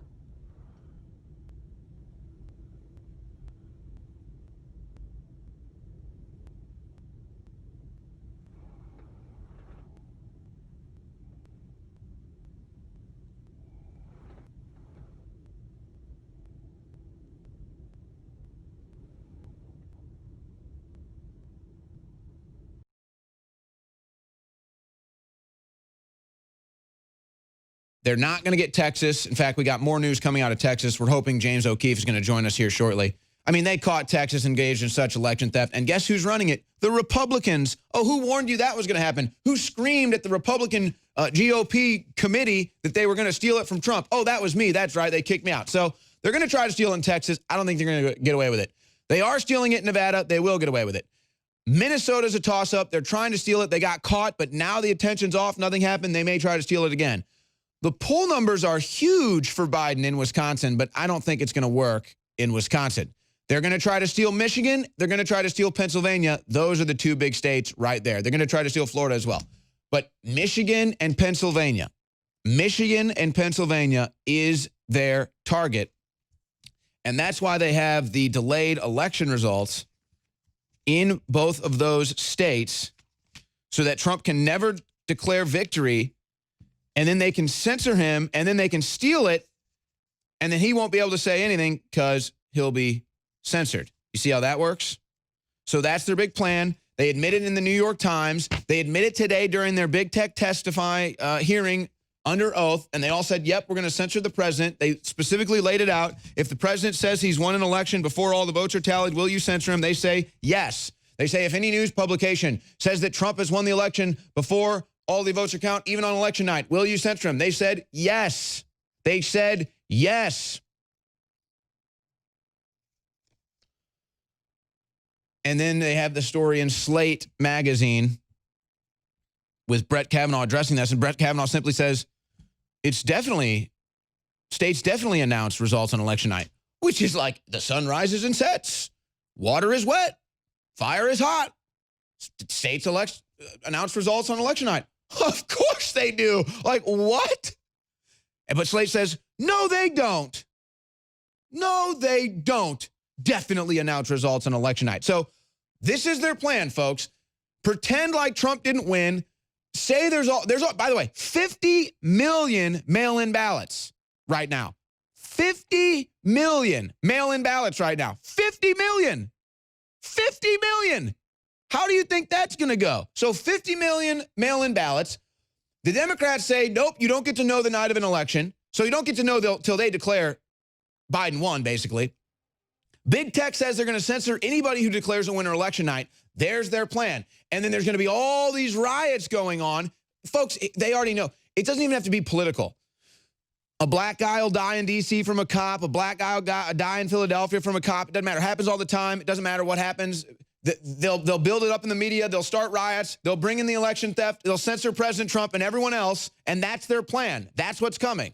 They're not going to get Texas. In fact, we got more news coming out of Texas. We're hoping James O'Keefe is going to join us here shortly. I mean, they caught Texas engaged in such election theft. And guess who's running it? The Republicans. Oh, who warned you that was going to happen? Who screamed at the Republican GOP committee that they were going to steal it from Trump? Oh, that was me. That's right. They kicked me out. So they're going to try to steal in Texas. I don't think they're going to get away with it. They are stealing it in Nevada. They will get away with it. Minnesota's a toss-up. They're trying to steal it. They got caught, but now the attention's off. Nothing happened. They may try to steal it again. The poll numbers are huge for Biden in Wisconsin, but I don't think it's going to work in Wisconsin. They're going to try to steal Michigan. They're going to try to steal Pennsylvania. Those are the two big states right there. They're going to try to steal Florida as well. But Michigan and Pennsylvania is their target. And that's why they have the delayed election results in both of those states so that Trump can never declare victory, and then they can censor him, and then they can steal it, and then he won't be able to say anything because he'll be censored. You see how that works? So that's their big plan. They admit it in the New York Times. They admit it today during their big tech testify hearing under oath, and they all said, yep, we're going to censor the president. They specifically laid it out. If the president says he's won an election before all the votes are tallied, will you censor him? They say yes. They say if any news publication says that Trump has won the election before all the votes are counted, even on election night, will you censor him? They said yes. They said yes. And then they have the story in Slate magazine with Brett Kavanaugh addressing this, and Brett Kavanaugh simply says, states definitely announced results on election night, which is like the sun rises and sets, water is wet, fire is hot. States announced results on election night. Of course they do. Like, what? But Slate says, no, they don't. No, they don't definitely announce results on election night. So this is their plan, folks. Pretend like Trump didn't win. Say there's by the way, 50 million mail-in ballots right now. 50 million mail-in ballots right now. 50 million. 50 million. How do you think that's going to go? So 50 million mail-in ballots. The Democrats say, nope, you don't get to know the night of an election. So you don't get to know till they declare Biden won, basically. Big tech says they're going to censor anybody who declares a winner election night. There's their plan. And then there's going to be all these riots going on. Folks, they already know. It doesn't even have to be political. A black guy will die in D.C. from a cop. A black guy will die in Philadelphia from a cop. It doesn't matter. It happens all the time. It doesn't matter what happens. They'll build it up in the media. They'll start riots. They'll bring in the election theft. They'll censor President Trump and everyone else. And that's their plan. That's what's coming.